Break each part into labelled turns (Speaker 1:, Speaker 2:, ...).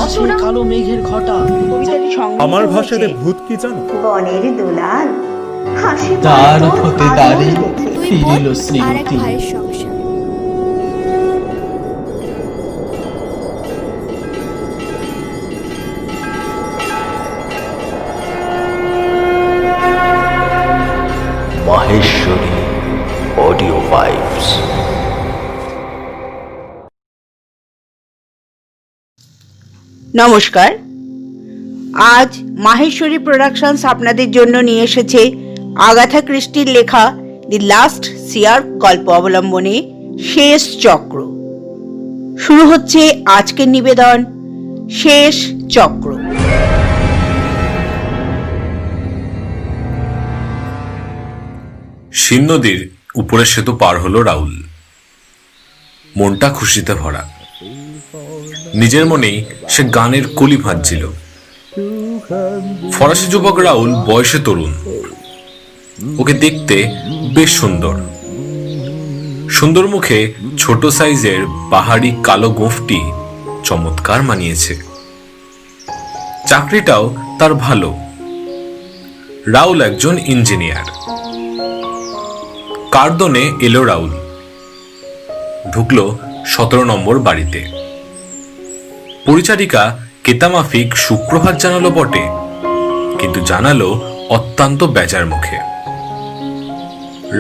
Speaker 1: আসে কালো মেঘের ঘটা।
Speaker 2: আমার ভাষাতে ভূত কি জানো?
Speaker 3: বনের দুলাল হাসি
Speaker 4: তার হতে দাঁড়ে
Speaker 5: দুই
Speaker 4: ফিরিল
Speaker 5: বোন আর এক
Speaker 4: স্মৃতি।
Speaker 5: ভাইয়ের সংসার।
Speaker 6: Maheshwari audio vibes.
Speaker 7: নমস্কার, আজ মাহেশ্বরী প্রোডাকশনস আপনাদের জন্য নিয়ে এসেছে আগাথা ক্রিস্টির লেখা দি লাস্ট সিয়ার গল্প অবলম্বনে শেষ চক্র। শুরু হচ্ছে আজকের নিবেদন, শেষ চক্র।
Speaker 8: শিব নদীর উপরে সেতু পার হলো রাহুল। মনটা খুশিতে ভরা। নিজের মনেই সে গানের কলি ভাঁজছিল। ফরাসি যুবক রাহুল বয়সে তরুণ, ওকে দেখতে বেশ সুন্দর। সুন্দর মুখে ছোট সাইজের পাহাড়ি কালো গোঁফটি চমৎকার মানিয়েছে। চাকরিটাও তার ভালো। রাহুল একজন ইঞ্জিনিয়ার। কার্দনে এলো রাহুল, ঢুকলো 17 নম্বর বাড়িতে। পরিচারিকা কেতামাফিক সুপ্রভাত জানালো বটে, কিন্তু জানালো অত্যন্ত বেজার মুখে।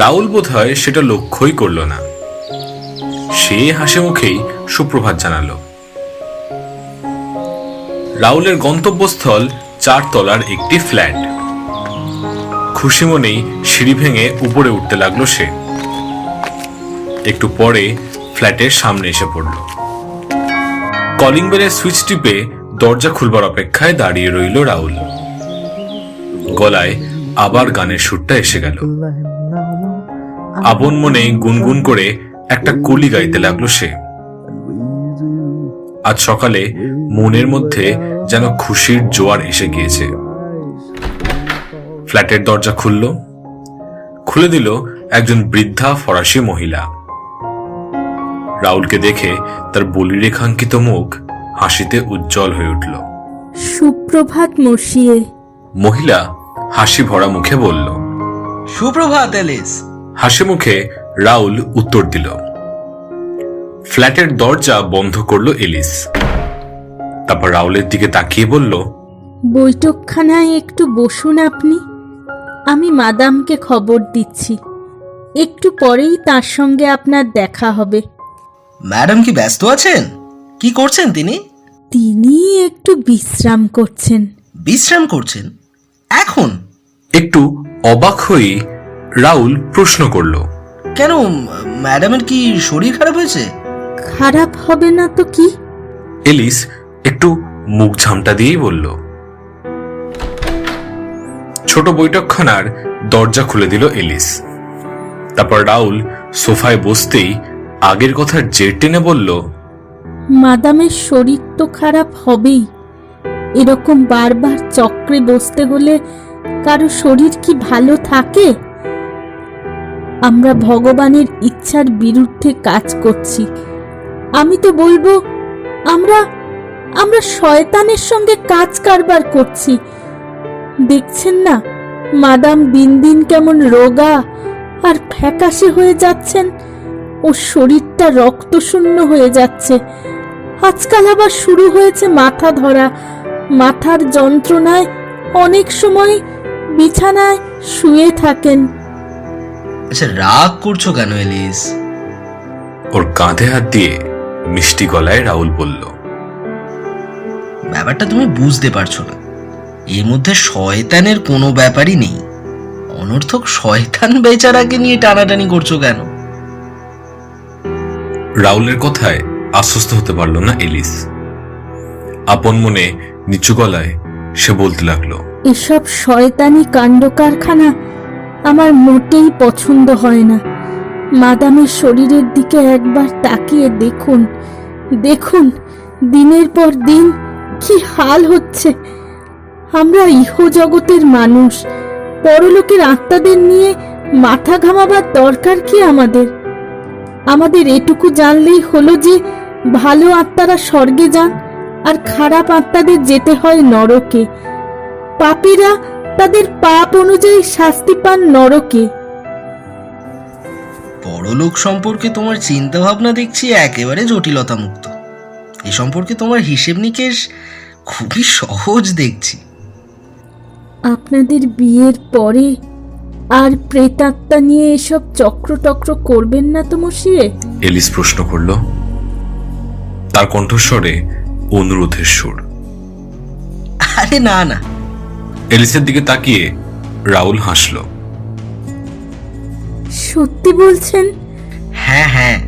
Speaker 8: রাহুল বোধহয় সেটা লক্ষ্যই করল না। সে হাসি মুখেই সুপ্রভাত জানালো। রাহুলের গন্তব্যস্থল 4 তলার একটি ফ্ল্যাট। খুশি মনেই সিঁড়ি ভেঙে উপরে উঠতে লাগলো সে। একটু পরে ফ্ল্যাটের সামনে এসে পড়ল। কলিং বেলের সুইচ টিপে দরজা খুলবার অপেক্ষায় দাঁড়িয়ে রইল রাহুল। গলায় আবার গানের সুরটা এসে গেল। আপন মনে গুনগুন করে একটা কলি গাইতে লাগলো সে। আজ সকালে মনের মধ্যে যেন খুশির জোয়ার এসে গিয়েছে। ফ্ল্যাটের দরজা খুলে দিল একজন বৃদ্ধা ফরাসি মহিলা। রাহুলকে দেখে তার বলিরেখাঙ্কিত মুখ হাসিতে উজ্জ্বল হয়ে উঠল।
Speaker 9: সুপ্রভাত মসিয়ে।
Speaker 8: মহিলা হাসি ভরা মুখে বলল,
Speaker 4: সুপ্রভাত এলিস।
Speaker 8: হাসি মুখে রাহুল উত্তর দিল। ফ্ল্যাটের দরজা বন্ধ করলো এলিস। তারপর রাহুলের দিকে তাকিয়ে বলল,
Speaker 9: বৈঠকখানায় একটু বসুন আপনি, আমি মাদামকে খবর দিচ্ছি। একটু পরেই তার সঙ্গে আপনার দেখা হবে।
Speaker 4: ম্যাডাম কি ব্যস্ত আছেন? কি করছেন তিনি?
Speaker 9: তিনি একটু বিশ্রাম করছেন।
Speaker 4: বিশ্রাম করছেন এখন?
Speaker 8: একটু অবাক হয়ে রাহুল প্রশ্ন করল,
Speaker 4: কেন, ম্যাডামের কি শরীর খারাপ হয়েছে?
Speaker 9: খারাপ হবে না তো কি?
Speaker 8: এলিস একটু মুখ ঝামটা দিয়েই বলল। ছোট বৈঠকখানার দরজা খুলে দিল এলিস। তারপর রাহুল সোফায় বসতেই আগের কথার জের টেনে বলল,
Speaker 9: মাদামের শরীর তো খারাপ হবেই। এরকম বারবার চক্রে বসতে হলে কারো শরীর কি ভালো থাকে? আমরা ভগবানের ইচ্ছার বিরুদ্ধে কাজ করছি। আমি তো বলবো আমরা শয়তানের সঙ্গে কাজ কারবার করছি। দেখছেন না মাদাম দিন দিন কেমন রোগা আর ফ্যাকাশে হয়ে যাচ্ছেন। ওর শরীরটা রক্তশূন্য হয়ে যাচ্ছে। আজকাল আবার শুরু হয়েছে মাথা ধরা। মাথার যন্ত্রণায় অনেক সময় বিছানায় শুয়ে থাকেন।
Speaker 4: আচ্ছা, রাগ করছো কেন এলিস?
Speaker 8: ওর কাঁধে হাত দিয়ে মিষ্টি গলায় রাহুল বলল,
Speaker 4: ব্যাপারটা তুমি বুঝতে পারছো না। এর মধ্যে শয়তানের কোনো ব্যাপারই নেই। অনর্থক শয়তান বেচারাকে নিয়ে টানাটানি করছো কেন?
Speaker 8: রাহুলের কথায় আশ্বস্ত হতে পারল না এলিস। আপন মনে নিচু গলায় সে বলতে লাগলো,
Speaker 9: এসব শয়তানি কাণ্ড কারখানা আমার মোটেই পছন্দ হয় না। মাদামের শরীরের দিকে একবার তাকিয়ে দেখুন, দেখুন দিনের পর দিন কি হাল হচ্ছে। আমরা ইহজগতের মানুষ, পরলোকের আত্মাদের নিয়ে মাথা ঘামাবার দরকার কি আমাদের? আমাদের এটুকু জানলেই হলো যে ভালো আত্মারা স্বর্গে যান আর খারাপ আত্মাদের যেতে হয় নরকে। পাপীরা তাদের পাপ অনুযায়ী শাস্তি পান নরকে।
Speaker 4: পরলোক সম্পর্কে তোমার চিন্তা ভাবনা দেখছি একেবারে জটিলতা মুক্ত। এ সম্পর্কে তোমার হিসেব নিকেশ খুবই সহজ দেখছি।
Speaker 9: আপনাদের বিয়ের পরে আর প্রেতাত্মা নিয়ে এসব চক্র করবেন না তো মশিয়ে?
Speaker 8: এলিস প্রশ্ন করল। তার কণ্ঠস্বরে অনুরোধের সুর।
Speaker 4: আরে না না।
Speaker 8: এলিসের দিকে তাকিয়ে রাহুল হাসল।
Speaker 9: সত্যি বলছেন?
Speaker 4: হ্যাঁ হ্যাঁ,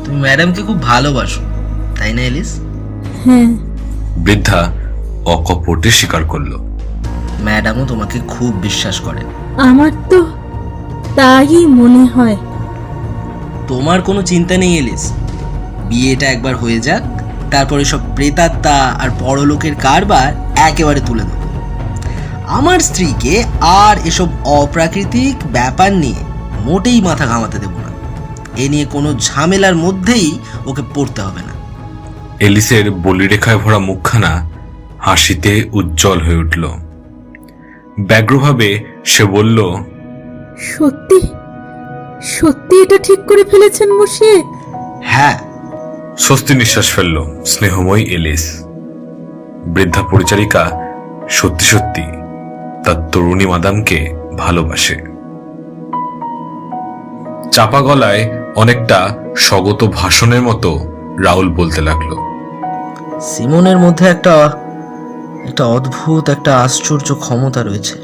Speaker 4: তুমি ম্যাডামকে খুব ভালোবাসো, তাই না এলিস?
Speaker 9: হ্যাঁ।
Speaker 8: বৃদ্ধা অকপটে স্বীকার করল।
Speaker 4: ম্যাডামও তোমাকে খুব বিশ্বাস করেন।
Speaker 9: আমার তো তাই মনে হয়।
Speaker 4: তোমার কোনো চিন্তা নেই এলিস, বিয়েটা একবার হয়ে যাক, তারপরে সব প্রেতাত্মা আর পরলোকের কারবার একেবারে তুলে দেবো। আমার স্ত্রীকে আর এসব অপ্রাকৃতিক ব্যাপার নিয়ে মোটেই মাথা ঘামাতে দেব না। এ নিয়ে কোনো ঝামেলার মধ্যেই ওকে পড়তে হবে না।
Speaker 8: এলিসের বলিরেখায় ভরা মুখখানা হাসিতে উজ্জ্বল হয়ে উঠল। ব্যগ্রভাবে সে বলল,
Speaker 9: সত্যি সত্যি এটা ঠিক করে ফেলেছেন মশিয়ে?
Speaker 4: হ্যাঁ।
Speaker 8: স্বস্তি নিঃশ্বাস ফেলল স্নেহময়ী এলিস। বৃদ্ধা পরিচারিকা সত্যি সত্যি তার তরুণী মাদামকে ভালোবাসে। চাপা গলায় অনেকটা স্বগত ভাষণের মতো রাহুল বলতে লাগলো।
Speaker 4: সিমনের মধ্যে একটা অদ্ভুত, একটা আশ্চর্য ক্ষমতা রয়েছে,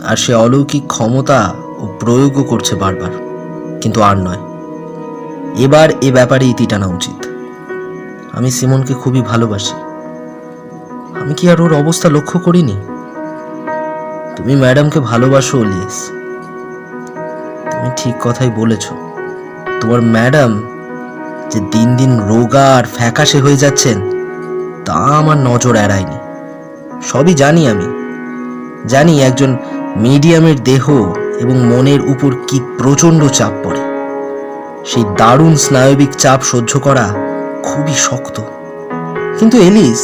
Speaker 4: আর সে অলৌকিক ক্ষমতা ও প্রয়োগও করছে বারবার। কিন্তু আর নয়, এবার এ ব্যাপারে ইতি টানা উচিত। আমি সিমনকে খুবই ভালোবাসি। আমি কি আর ওর অবস্থা লক্ষ্য করিনি? তুমি ম্যাডামকে ভালোবাসো এলিস, তুমি ঠিক কথাই বলেছ। তোমার ম্যাডাম যে দিন দিন রোগা আর ফ্যাকাশে হয়ে যাচ্ছেন, তা আমার নজর এড়ায়নি। সবই জানি, আমি জানি একজন মিডিয়ামের দেহ এবং মনের উপর কি প্রচণ্ড চাপ পড়ে। সেই দারুণ স্নায়বিক চাপ সহ্য করা খুবই শক্ত। কিন্তু এলিস,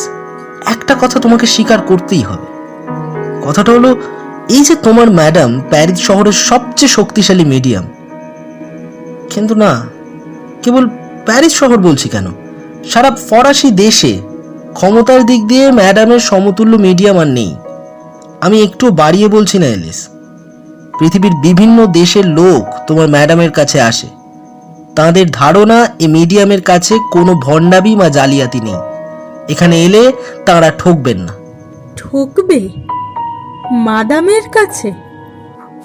Speaker 4: একটা কথা তোমাকে স্বীকার করতেই হবে। কথাটা হলো এই যে তোমার ম্যাডাম প্যারিস শহরের সবচেয়ে শক্তিশালী মিডিয়াম। কিন্তু না, কেবল প্যারিস শহর বলছি কেন, সারা ফরাসি দেশে ক্ষমতার দিক দিয়ে ম্যাডামের সমতুল্য মিডিয়াম আর নেই। আমি একটু বাড়িয়ে বলছি না এলিস, পৃথিবীর বিভিন্ন দেশের লোক তোমার ম্যাডামের কাছে আসে। তাদের ধারণা এই মিডিয়ামের কাছে কোনো ভণ্ডামি বা জালিয়াতি নেই। এখানে এলে তারা ঠকবেন না।
Speaker 9: ঠকবে মাদামের কাছে?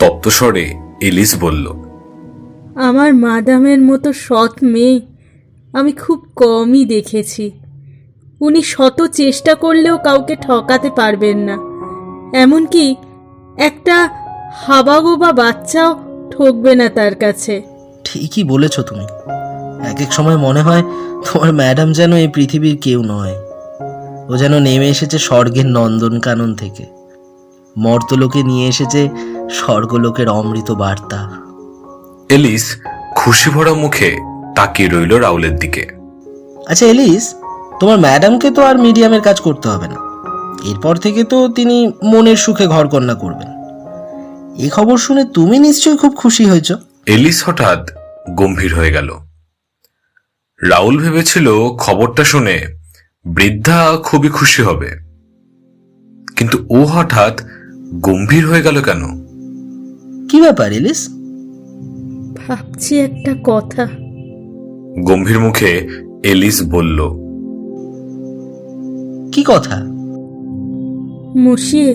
Speaker 8: তপ্তস্বরে এলিস বলল,
Speaker 9: আমার মাদামের মতো সৎ মেয়ে আমি খুব কমই দেখেছি। উনি শত চেষ্টা করলেও কাউকে ঠকাতে পারবেন না। এমনকি একটা হাবাগোবা বাচ্চাও ঠকবে না তার কাছে।
Speaker 4: ঠিকই বলেছ তুমি। এক এক সময় মনে হয় তোমার ম্যাডাম যেন এই পৃথিবীর কেউ নয়। ও যেন নেমে এসেছে স্বর্গের নন্দনকানন থেকে, মর্তলোকে নিয়ে এসেছে স্বর্গলোকের অমৃত বার্তা।
Speaker 8: এলিস খুশি ভরা মুখে তাকিয়ে রইল রাহুলের দিকে।
Speaker 4: আচ্ছা এলিস, তোমার ম্যাডামকে তো আর মিডিয়ামের কাজ করতে হবে না। এরপর থেকে তো তিনি মনের সুখে ঘরকন্যা করবেন। এই খবর শুনে তুমি নিশ্চয়ই খুব খুশি হয়েছ।
Speaker 8: এলিস হঠাৎ গম্ভীর হয়ে গেল। রাহুল ভেবেছিল খবরটা শুনে বৃদ্ধা খুবই খুশি হবে, কিন্তু ও হঠাৎ গম্ভীর হয়ে গেল কেন?
Speaker 4: কি ব্যাপার এলিস?
Speaker 9: ভাবছি একটা কথা।
Speaker 8: গম্ভীর মুখে এলিস বলল,
Speaker 4: কি কথা?
Speaker 9: মশিয়ে,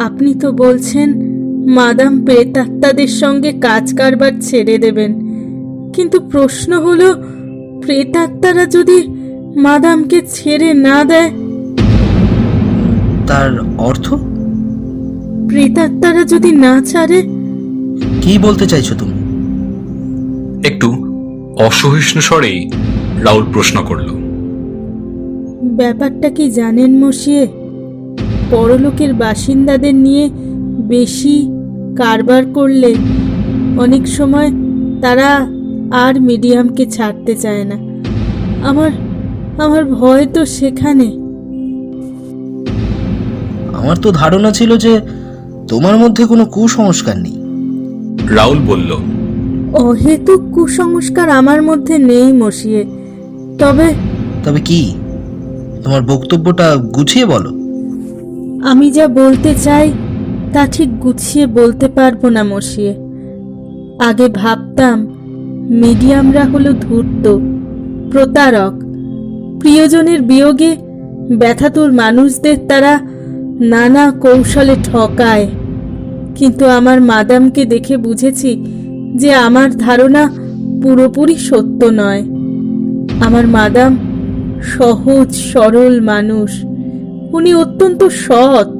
Speaker 9: আপনি তো বলছেন মাদাম প্রেতাত্মাদের সঙ্গে কাজ কারবার ছেড়ে দেবেন, কিন্তু প্রশ্ন হলো প্রেতাত্মারা যদি মাদামকে ছেড়ে না দেয়?
Speaker 4: তার অর্থ?
Speaker 9: প্রেতাত্মারা যদি না ছাড়ে?
Speaker 4: কি বলতে চাইছো তুমি?
Speaker 8: একটু অসহিষ্ণু স্বরেই রাহুল প্রশ্ন করল।
Speaker 9: ব্যাপারটা কি জানেন মশিয়ে? পরলোকের বাসিন্দাদের নিয়ে বেশি কারবার করলে অনেক সময় তারা আর মিডিয়ামকে ছাড়তে চায় না। আমার ভয় তো সেখানে।
Speaker 4: আমার তো ধারণা ছিল যে তোমার মধ্যে কোনো কুসংস্কার নেই।
Speaker 8: রাহুল বলল,
Speaker 9: অহেতুক কুসংস্কার আমার মধ্যে নেই মশিয়ে। তবে
Speaker 4: কি? তোমার বক্তব্যটা গুছিয়ে বলো।
Speaker 9: আমি যা বলতে চাই তা ঠিক গুছিয়ে বলতে পারবো না মশিয়ে। আগে ভাবতাম মিডিয়ামরা হলো ধূর্ত, প্রতারক, প্রিয়জনের বিয়োগে ব্যথাতুর মানুষদের তারা নানা কৌশলে ঠকায়। কিন্তু আমার মাদামকে দেখে বুঝেছি যে আমার ধারণা পুরোপুরি সত্য নয়। আমার মাদাম সহজ সরল মানুষ, উনি অত্যন্ত সৎ।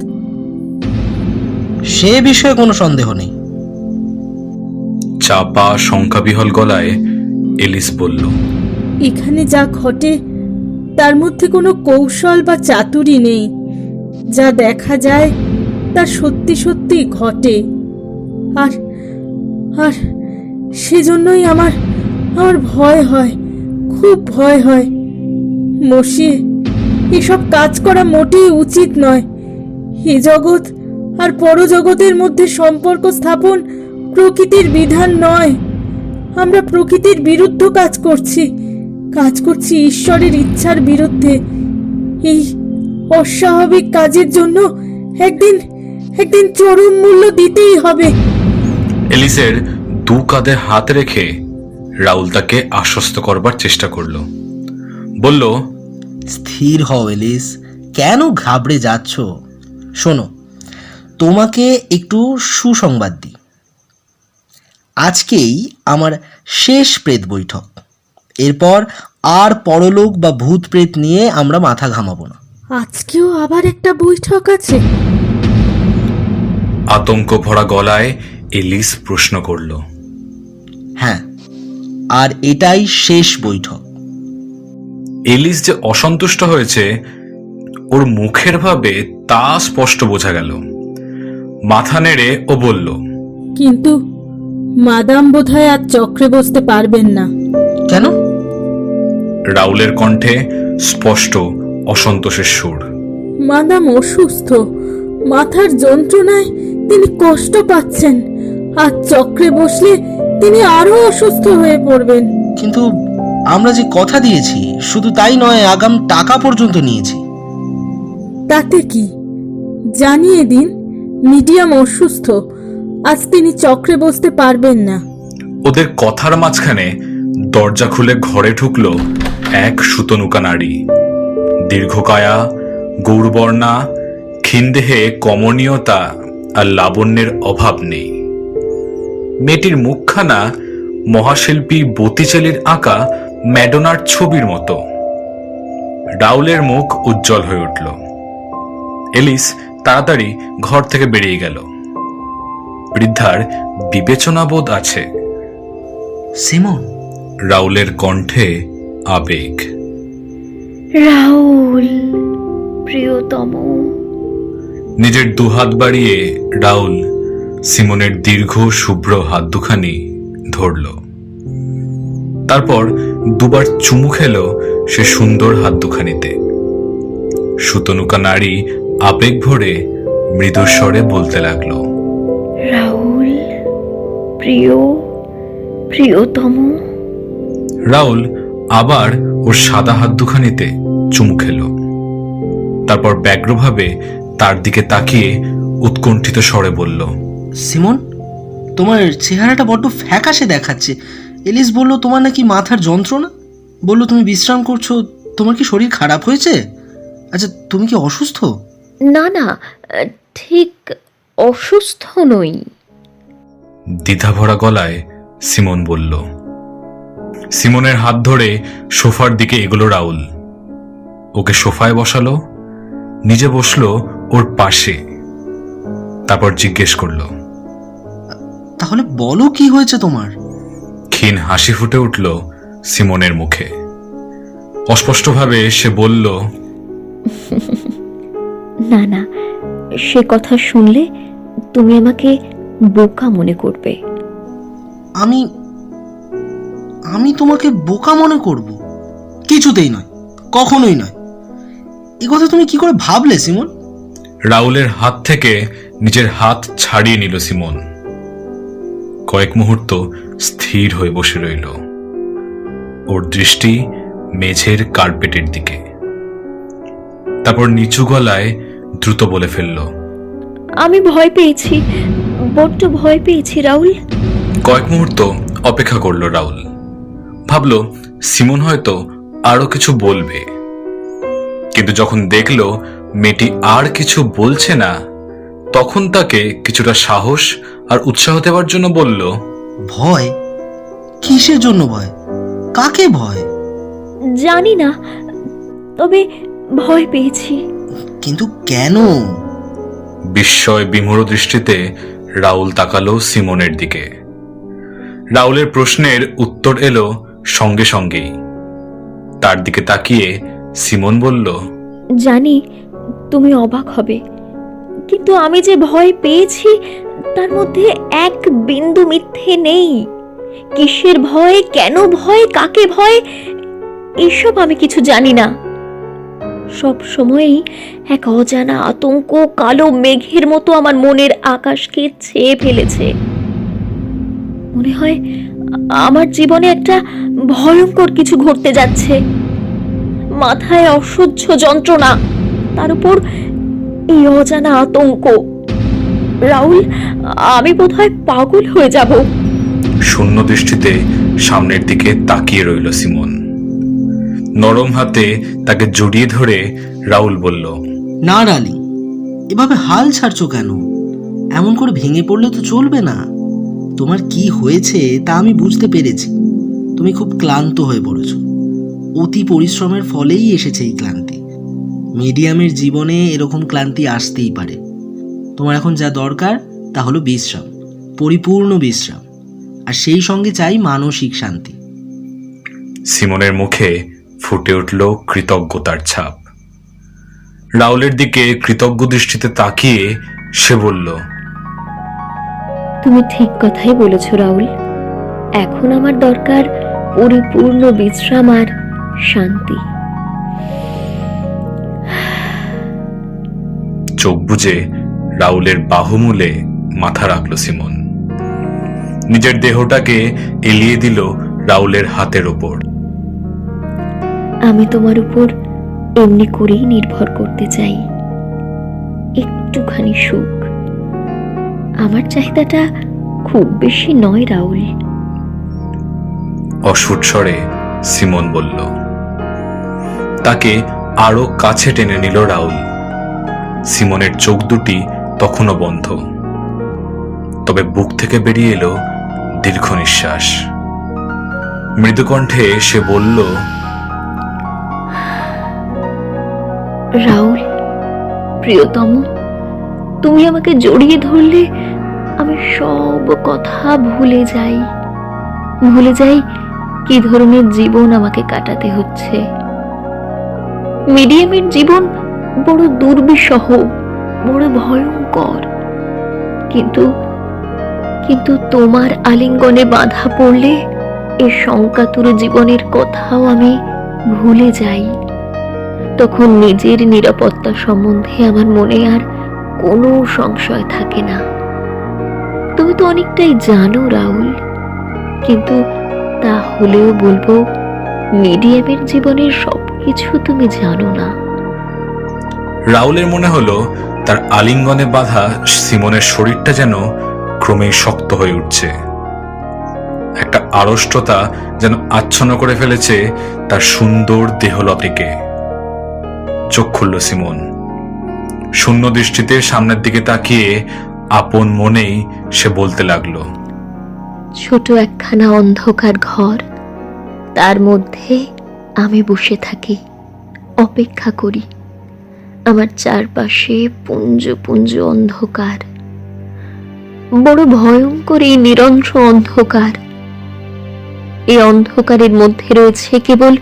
Speaker 4: সে বিষয়ে কোনো সন্দেহ নেই।
Speaker 8: চাপা শঙ্কাবিহল গলায় এলিস বলল,
Speaker 9: এখানে যা ঘটে তার মধ্যে কোনো কৌশল বা চাতুরি নেই। যা দেখা যায় তা সত্যি সত্যি ঘটে। আর আর সেজন্যই আমার ভয় হয়, খুব ভয় হয় মশিয়ে। এসব কাজ করা মোটেই উচিত নয়। এ জগৎ আর পরজগতের মধ্যে সম্পর্ক স্থাপন প্রকৃতির বিধান নয়। আমরা প্রকৃতির বিরুদ্ধ কাজ করছি ঈশ্বরের ইচ্ছার বিরুদ্ধে। এই অস্বাভাবিক কাজের জন্য একদিন চরম মূল্য দিতেই হবে।
Speaker 8: এলিসের দু কাঁধে হাত রেখে রাহুল তাকে আশ্বস্ত করবার চেষ্টা করলো। বলল,
Speaker 4: স্থির হও এলিস, কেন ঘাবড়ে যাচ্ছ? শোনো, তোমাকে একটু সুসংবাদ দিই। আজকেই আমার শেষ প্রেত বৈঠক। এরপর আর পরলোক বা ভূত প্রেত নিয়ে আমরা মাথা ঘামাবো না।
Speaker 9: আজকেও আবার একটা বৈঠক আছে?
Speaker 8: আতঙ্ক ভরা গলায় এলিস প্রশ্ন করল।
Speaker 4: হ্যাঁ, আর এটাই শেষ বৈঠক।
Speaker 8: এলিস যে অসন্তুষ্ট হয়েছে ওর মুখের ভাবে তা স্পষ্ট বোঝা গেল। মাথা নেড়ে ও বলল,
Speaker 9: কিন্তু মাদাম বোধহয় আজ চক্রে বসতে পারবেন না।
Speaker 4: কেন?
Speaker 8: রাহুলের কণ্ঠে স্পষ্ট অসন্তোষের সুর।
Speaker 9: মাদাম অসুস্থ, মাথার যন্ত্রণায় তিনি কষ্ট পাচ্ছেন। আজ চক্রে বসলে তিনি আরো অসুস্থ হয়ে পড়বেন।
Speaker 4: কিন্তু আমরা যে কথা দিয়েছি, শুধু তাই নয়, আগাম টাকা পর্যন্ত নিয়েছি।
Speaker 9: তাতে কি? জানিয়ে দিন মিডিয়াম অসুস্থ, আজ তিনি চক্রে বসতে পারবেন না।
Speaker 8: ওদের কথার মাঝখানে দরজা খুলে ঘরে ঢুকলো এক সুতনুকা নারী। দীর্ঘকায়া, গৌরবর্ণা, ক্ষীণদেহে কমনীয়তা আর লাবণ্যের অভাব নেই। মেয়েটির মুখখানা মহাশিল্পী বতিচেলির আঁকা ম্যাডোনার ছবির মতো। রাহুলের মুখ উজ্জ্বল হয়ে উঠল। এলিস তাড়াতাড়ি ঘর থেকে বেরিয়ে গেল। বৃদ্ধার বিবেচনাবোধ আছে।
Speaker 4: সিমন,
Speaker 8: রাহুলের কণ্ঠে আবেগ।
Speaker 3: রাহুল প্রিয়তম।
Speaker 8: নিজের দুহাত বাড়িয়ে রাহুল সিমনের দীর্ঘ শুভ্র হাত দুখানি ধরল। তারপর দুবার চুমু খেল সে সুন্দর হাত দুখানিতে। সুতনুকা নারী আবেগ ভরে মৃদুস্বরে বলতে লাগলো,
Speaker 3: রাহুল প্রিয়তম।
Speaker 8: রাহুল আবার ওর সাদা হাত দুখানিতে চুমু খেল। তারপর ব্যগ্রভাবে তার দিকে তাকিয়ে উৎকণ্ঠিত স্বরে বলল,
Speaker 4: সিমন, তোমার চেহারাটা বড্ড ফ্যাকাশে দেখাচ্ছে। এলিস বলল তোমার নাকি মাথার যন্ত্রণা, বলল তুমি বিশ্রাম করছো। তোমার কি শরীর খারাপ হয়েছে? আচ্ছা, তুমি কি অসুস্থ?
Speaker 1: না না, ঠিক অসুস্থ নই।
Speaker 8: দ্বিধাভরা গলায় সিমন বলল। সিমনের হাত ধরে সোফার দিকে এগোলো রাহুল। ওকে সোফায় বসালো, নিজে বসলো ওর পাশে। তারপর জিজ্ঞেস করলো,
Speaker 4: তাহলে বলো কি হয়েছে তোমার?
Speaker 8: ক্ষীণ হাসি ফুটে উঠল সিমনের মুখে। অস্পষ্টভাবে সে বলল,
Speaker 1: না না, সে কথা শুনলে তুমি আমাকে বোকা মনে করবে।
Speaker 4: আমি তোমাকে বোকা মনে করব? কিছুতেই নয়। কখনোই নয়। এ কথা তুমি কি করে ভাবলে সিমন?
Speaker 8: রাহুলের হাত থেকে নিজের হাত ছাড়িয়ে নিল সিমন। কয়েক মুহূর্ত স্থির হয়ে বসে রইল, ওর দৃষ্টি মেঝের কার্পেটের দিকে। তারপর নিচু গলায় দ্রুত বলে ফেলল,
Speaker 1: আমি ভয় পেয়েছি, বড্ড ভয় পেয়েছি রাহুল।
Speaker 8: কয়েক মুহূর্ত অপেক্ষা করলো রাহুল। ভাবলো সিমন হয়তো আরো কিছু বলবে, কিন্তু যখন দেখলো মেয়েটি আর কিছু বলছে না, তখন তাকে কিছুটা সাহস আর উৎসাহ দেওয়ার জন্য বলল,
Speaker 4: ভয়? কিসের জন্য ভয়? কাকে ভয়?
Speaker 1: জানি না, তবে ভয় পেয়েছি।
Speaker 4: কিন্তু কেন?
Speaker 8: বিস্ময় বিমূঢ় দৃষ্টিতে রাহুল তাকালো সিমনের দিকে। রাহুলের প্রশ্নের উত্তর এলো সঙ্গে সঙ্গেই। তার দিকে তাকিয়ে সিমন বলল,
Speaker 1: জানি তুমি অবাক হবে, কিন্তু আমি যে ভয় পেয়েছি তার মধ্যে এক বিন্দু মিথ্যে নেই। কিসের ভয়, কেন ভয়, কাকে ভয়, এসব আমি কিছু জানি না। সব সময়ই এক অজানা আতঙ্ক কালো মেঘের মতো আমার মনের আকাশকে ছেয়ে ফেলেছে। মনে হয় আমার জীবনে একটা ভয়ঙ্কর কিছু ঘটতে যাচ্ছে। মাথায় অসহ্য যন্ত্রণা, তার উপর এই অজানা আতঙ্ক। রাহুল, আমি বোধহয় পাগল হয়ে যাব।
Speaker 8: শূন্য দৃষ্টিতে সামনের দিকে তাকিয়ে রইল সিমন। নরম হাতে তাকে জড়িয়ে ধরে রাহুল বলল,
Speaker 4: না ডার্লিং, এভাবে হাল ছাড়ছো কেন? এমন করে ভেঙে পড়লে তো চলবে না। তোমার কি হয়েছে তা আমি বুঝতে পেরেছি। তুমি খুব ক্লান্ত হয়ে পড়েছো। অতি পরিশ্রমের ফলেই এসেছে এই ক্লান্তি। মিডিয়ামের জীবনে এরকম ক্লান্তি আসতেই পারে। তোমার এখন যা দরকার তা হলো বিশ্রাম, পরিপূর্ণ বিশ্রাম, আর সেই সঙ্গে চাই মানসিক শান্তি।
Speaker 8: সিমনের মুখে ফুটে উঠল কৃতজ্ঞতার ছাপ। রাহুলের দিকে কৃতজ্ঞ দৃষ্টিতে তাকিয়ে সে বলল,
Speaker 1: তুমি ঠিক কথাই বলেছ রাহুল। এখন আমার দরকার পরিপূর্ণ বিশ্রাম আর শান্তি।
Speaker 8: চোখ বুজে রাহুলের বাহুমূলে মাথা রাখল সিমন। নিজের দেহটাকে এলিয়ে দিল রাহুলের হাতের ওপর।
Speaker 1: আমি তোমার উপর এমনি করেই নির্ভর করতে চাই। একটুখানি সুখ, আমার চাহিদাটা খুব বেশি নয় রাহুল।
Speaker 8: অস্ফুট স্বরে সিমন বলল। তাকে আরো কাছে টেনে নিল রাহুল। সিমনের চোখ দুটি তখনও বন্ধ, তবে বুক থেকে বেরিয়ে এলো দীর্ঘ নিঃশ্বাস। মৃদুকণ্ঠে সে বলল,
Speaker 1: রাহুল প্রিয়তম, তুমি আমাকে জড়িয়ে ধরলে আমি সব কথা ভুলে যাই কি ধরনের জীবন আমাকে কাটাতে হচ্ছে। মিডিয়ামের জীবন বড় দুর্বিষহ, বড় ভয়ঙ্কর, কিন্তু তোমার আলিঙ্গনে বাঁধা পড়লে এই শঙ্কাতুর জীবনের কথাও আমি ভুলে যাই। তখন নিজের নিরাপত্তা সম্বন্ধে আমার মনে আর কোনো সংশয় থাকে না। তুমি তো অনেকটাই জানো রাহুল, কিন্তু তাহলেও বলবো মিডিয়ামের জীবনের সবকিছু তুমি জানো না।
Speaker 8: রাহুলের মনে হলো তার আলিঙ্গনে বাঁধা সিমনের শরীরটা যেন ক্রমেই শক্ত হয়ে উঠছে। একটা আড়ষ্টতা যেন আচ্ছন্ন করে ফেলেছে তার সুন্দর দেহলতিকে। চোখ খুলল সিমন। শূন্য দৃষ্টিতে সামনের দিকে তাকিয়ে আপন মনেই সে বলতে লাগলো,
Speaker 1: ছোট একখানা অন্ধকার ঘর, তার মধ্যে আমি বসে থাকি, অপেক্ষা করি। আমার চারপাশে পুঞ্জ পুঞ্জ অন্ধকার, বড় ভয়ঙ্কর এই নিরন্ধ্র অন্ধকার। এই অন্ধকারের মধ্যে রয়েছে কেবল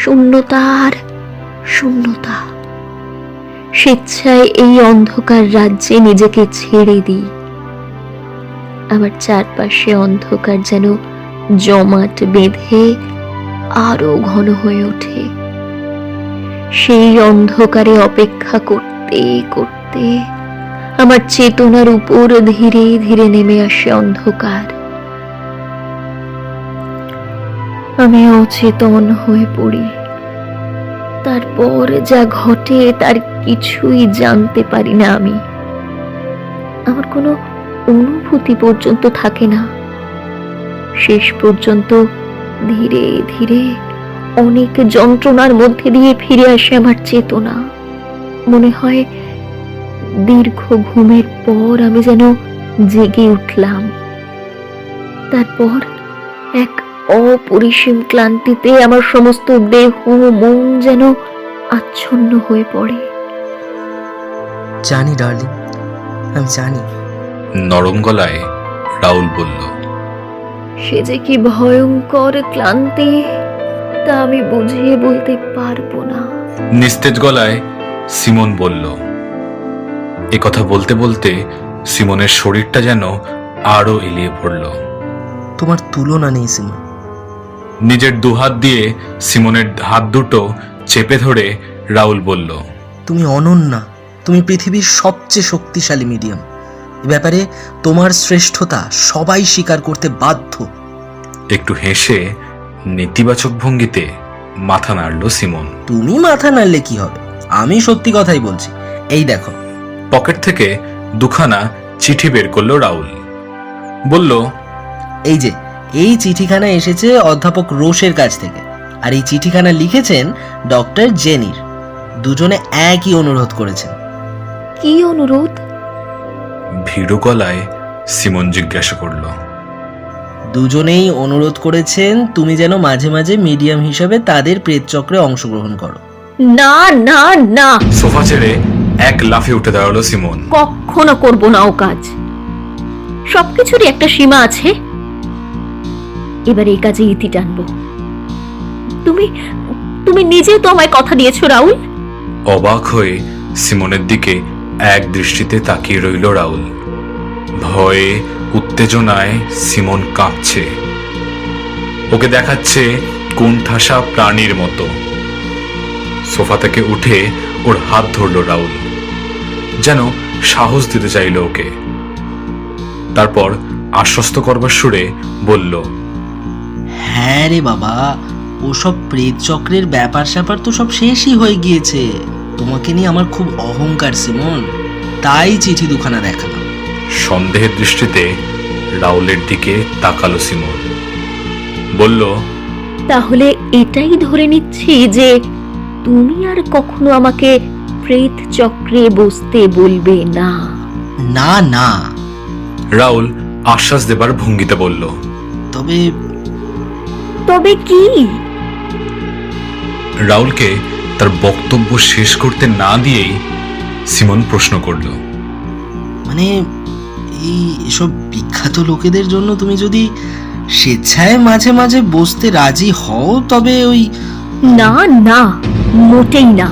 Speaker 1: শূন্যতা আর শূন্যতা। স্বেচ্ছায় এই অন্ধকার রাজ্যে নিজেকে ছেড়ে দিই। আমার চারপাশে অন্ধকার যেন জমাট বেঁধে আরো ঘন হয়ে ওঠে। সেই অন্ধকারে অপেক্ষা করতে করতে আমার চেতনার উপর ধীরে ধীরে নেমে আসে অন্ধকার। আমি অচেতন হয়ে পড়ি। তারপর যা ঘটে তার কিছুই জানতে পারি না আমি। আমার কোনো অনুভূতি পর্যন্ত থাকে না। শেষ পর্যন্ত ধীরে ধীরে অনেক যন্ত্রণার মধ্যে দিয়ে ফিরে আসে আমার চেতনা। মনে হয় দীর্ঘ ঘুমের পর আমি যেন জেগে উঠলাম। তারপর এক অপরিসীম ক্লান্তিতে আমার সমস্ত দেহ মন যেন আচ্ছন্ন হয়ে পড়ে।
Speaker 4: জানি ডার্লিং, আমি জানি।
Speaker 8: নরম গলায় রাহুল বলল।
Speaker 1: সে যে কি ভয়ঙ্কর ক্লান্তি তা আমি বুঝিয়ে বলতে পারবো না।
Speaker 8: নিস্তেজ গলায় সিমন বলল। এ কথা বলতে বলতে সিমনের শরীরটা যেন আরো এলিয়ে পড়ল।
Speaker 4: তোমার তুলনা নেই সিমন।
Speaker 8: নিজের দুহাত দিয়ে সিমনের হাত দুটো চেপে ধরে রাহুল বলল।
Speaker 4: তুমি অনন্যা, তুমি পৃথিবীর সবচেয়ে শক্তিশালী মিডিয়াম। এ ব্যাপারে তোমার শ্রেষ্ঠতা সবাই স্বীকার করতে বাধ্য।
Speaker 8: একটু হেসে নেতিবাচক ভঙ্গিতে মাথা নাড়ল সিমন।
Speaker 4: তুমি মাথা নাড়লে কি হবে, আমি সত্যি কথাই বলছি। এই দেখো।
Speaker 8: পকেট থেকে দুখানা চিঠি বের করলো রাহুল। বলল,
Speaker 4: এই যে এই চিঠিখানা এসেছে অধ্যাপক রোশের কাছ থেকে, আর এই চিঠিখানা লিখেছেন ডক্টর জেনির। দুজনে একই অনুরোধ করেছেন।
Speaker 1: কি অনুরোধ?
Speaker 8: ভীরু গলায় সিমন জিজ্ঞাসা করল।
Speaker 4: দুজনেই অনুরোধ করেছেন তুমি যেন মাঝে মাঝে মিডিয়াম হিসাবে তাদের প্রেতচক্রে অংশগ্রহণ করো।
Speaker 1: না না না,
Speaker 8: সোফা ছেড়ে এক লাফে উঠে দাঁড়ালো সিমন।
Speaker 1: কখনো করব না ও কাজ। সবকিছুরই একটা সীমা আছে। এবার এই কাজে ইতি টানবো। তুমি তুমি নিজে তো আমায় কথা দিয়েছো রাহুল।
Speaker 8: অবাক হয়ে সিমনের দিকে এক দৃষ্টিতে তাকিয়ে রইল রাহুল। ভয়ে উত্তেজনায় সিমন কাঁপছে। ওকে দেখাচ্ছে কোণঠাসা প্রাণীর মতো। সোফা থেকে উঠে ওর হাত ধরল রাহুল, যেন সাহস দিতে চাইল ওকে। তারপর আশ্বস্ত করবার সুরে বলল,
Speaker 4: হ্যাঁ রে বাবা, ওসব প্রেতচক্রের ব্যাপার স্যাপার তো সব শেষই হয়ে গিয়েছে। তোমাকে নিয়ে আমার খুব অহংকার সিমন, তাই চিঠি দুখানা দেখালাম।
Speaker 8: সন্দেহের দৃষ্টিতে রাহুলের দিকে তাকালো সিমন। বলল,
Speaker 1: তাহলে এটাই ধরে নিচ্ছি যে তুমি আর কখনো আমাকে প্রেত চক্রে বসতে বলবে না।
Speaker 4: না না।
Speaker 8: রাহুল আশ্বাস দেবার ভঙ্গিতে বলল।
Speaker 4: তবে
Speaker 1: তবে কি?
Speaker 8: রাহুলকে তার বক্তব্য শেষ করতে না দিয়েই সিমন প্রশ্ন করল,
Speaker 4: মানে এসব বিখ্যাত লোকেদের জন্য তুমি যদি স্বেচ্ছায় মাঝে মাঝে বসতে রাজি হও, তবে ওই
Speaker 1: না না, মোটেই না।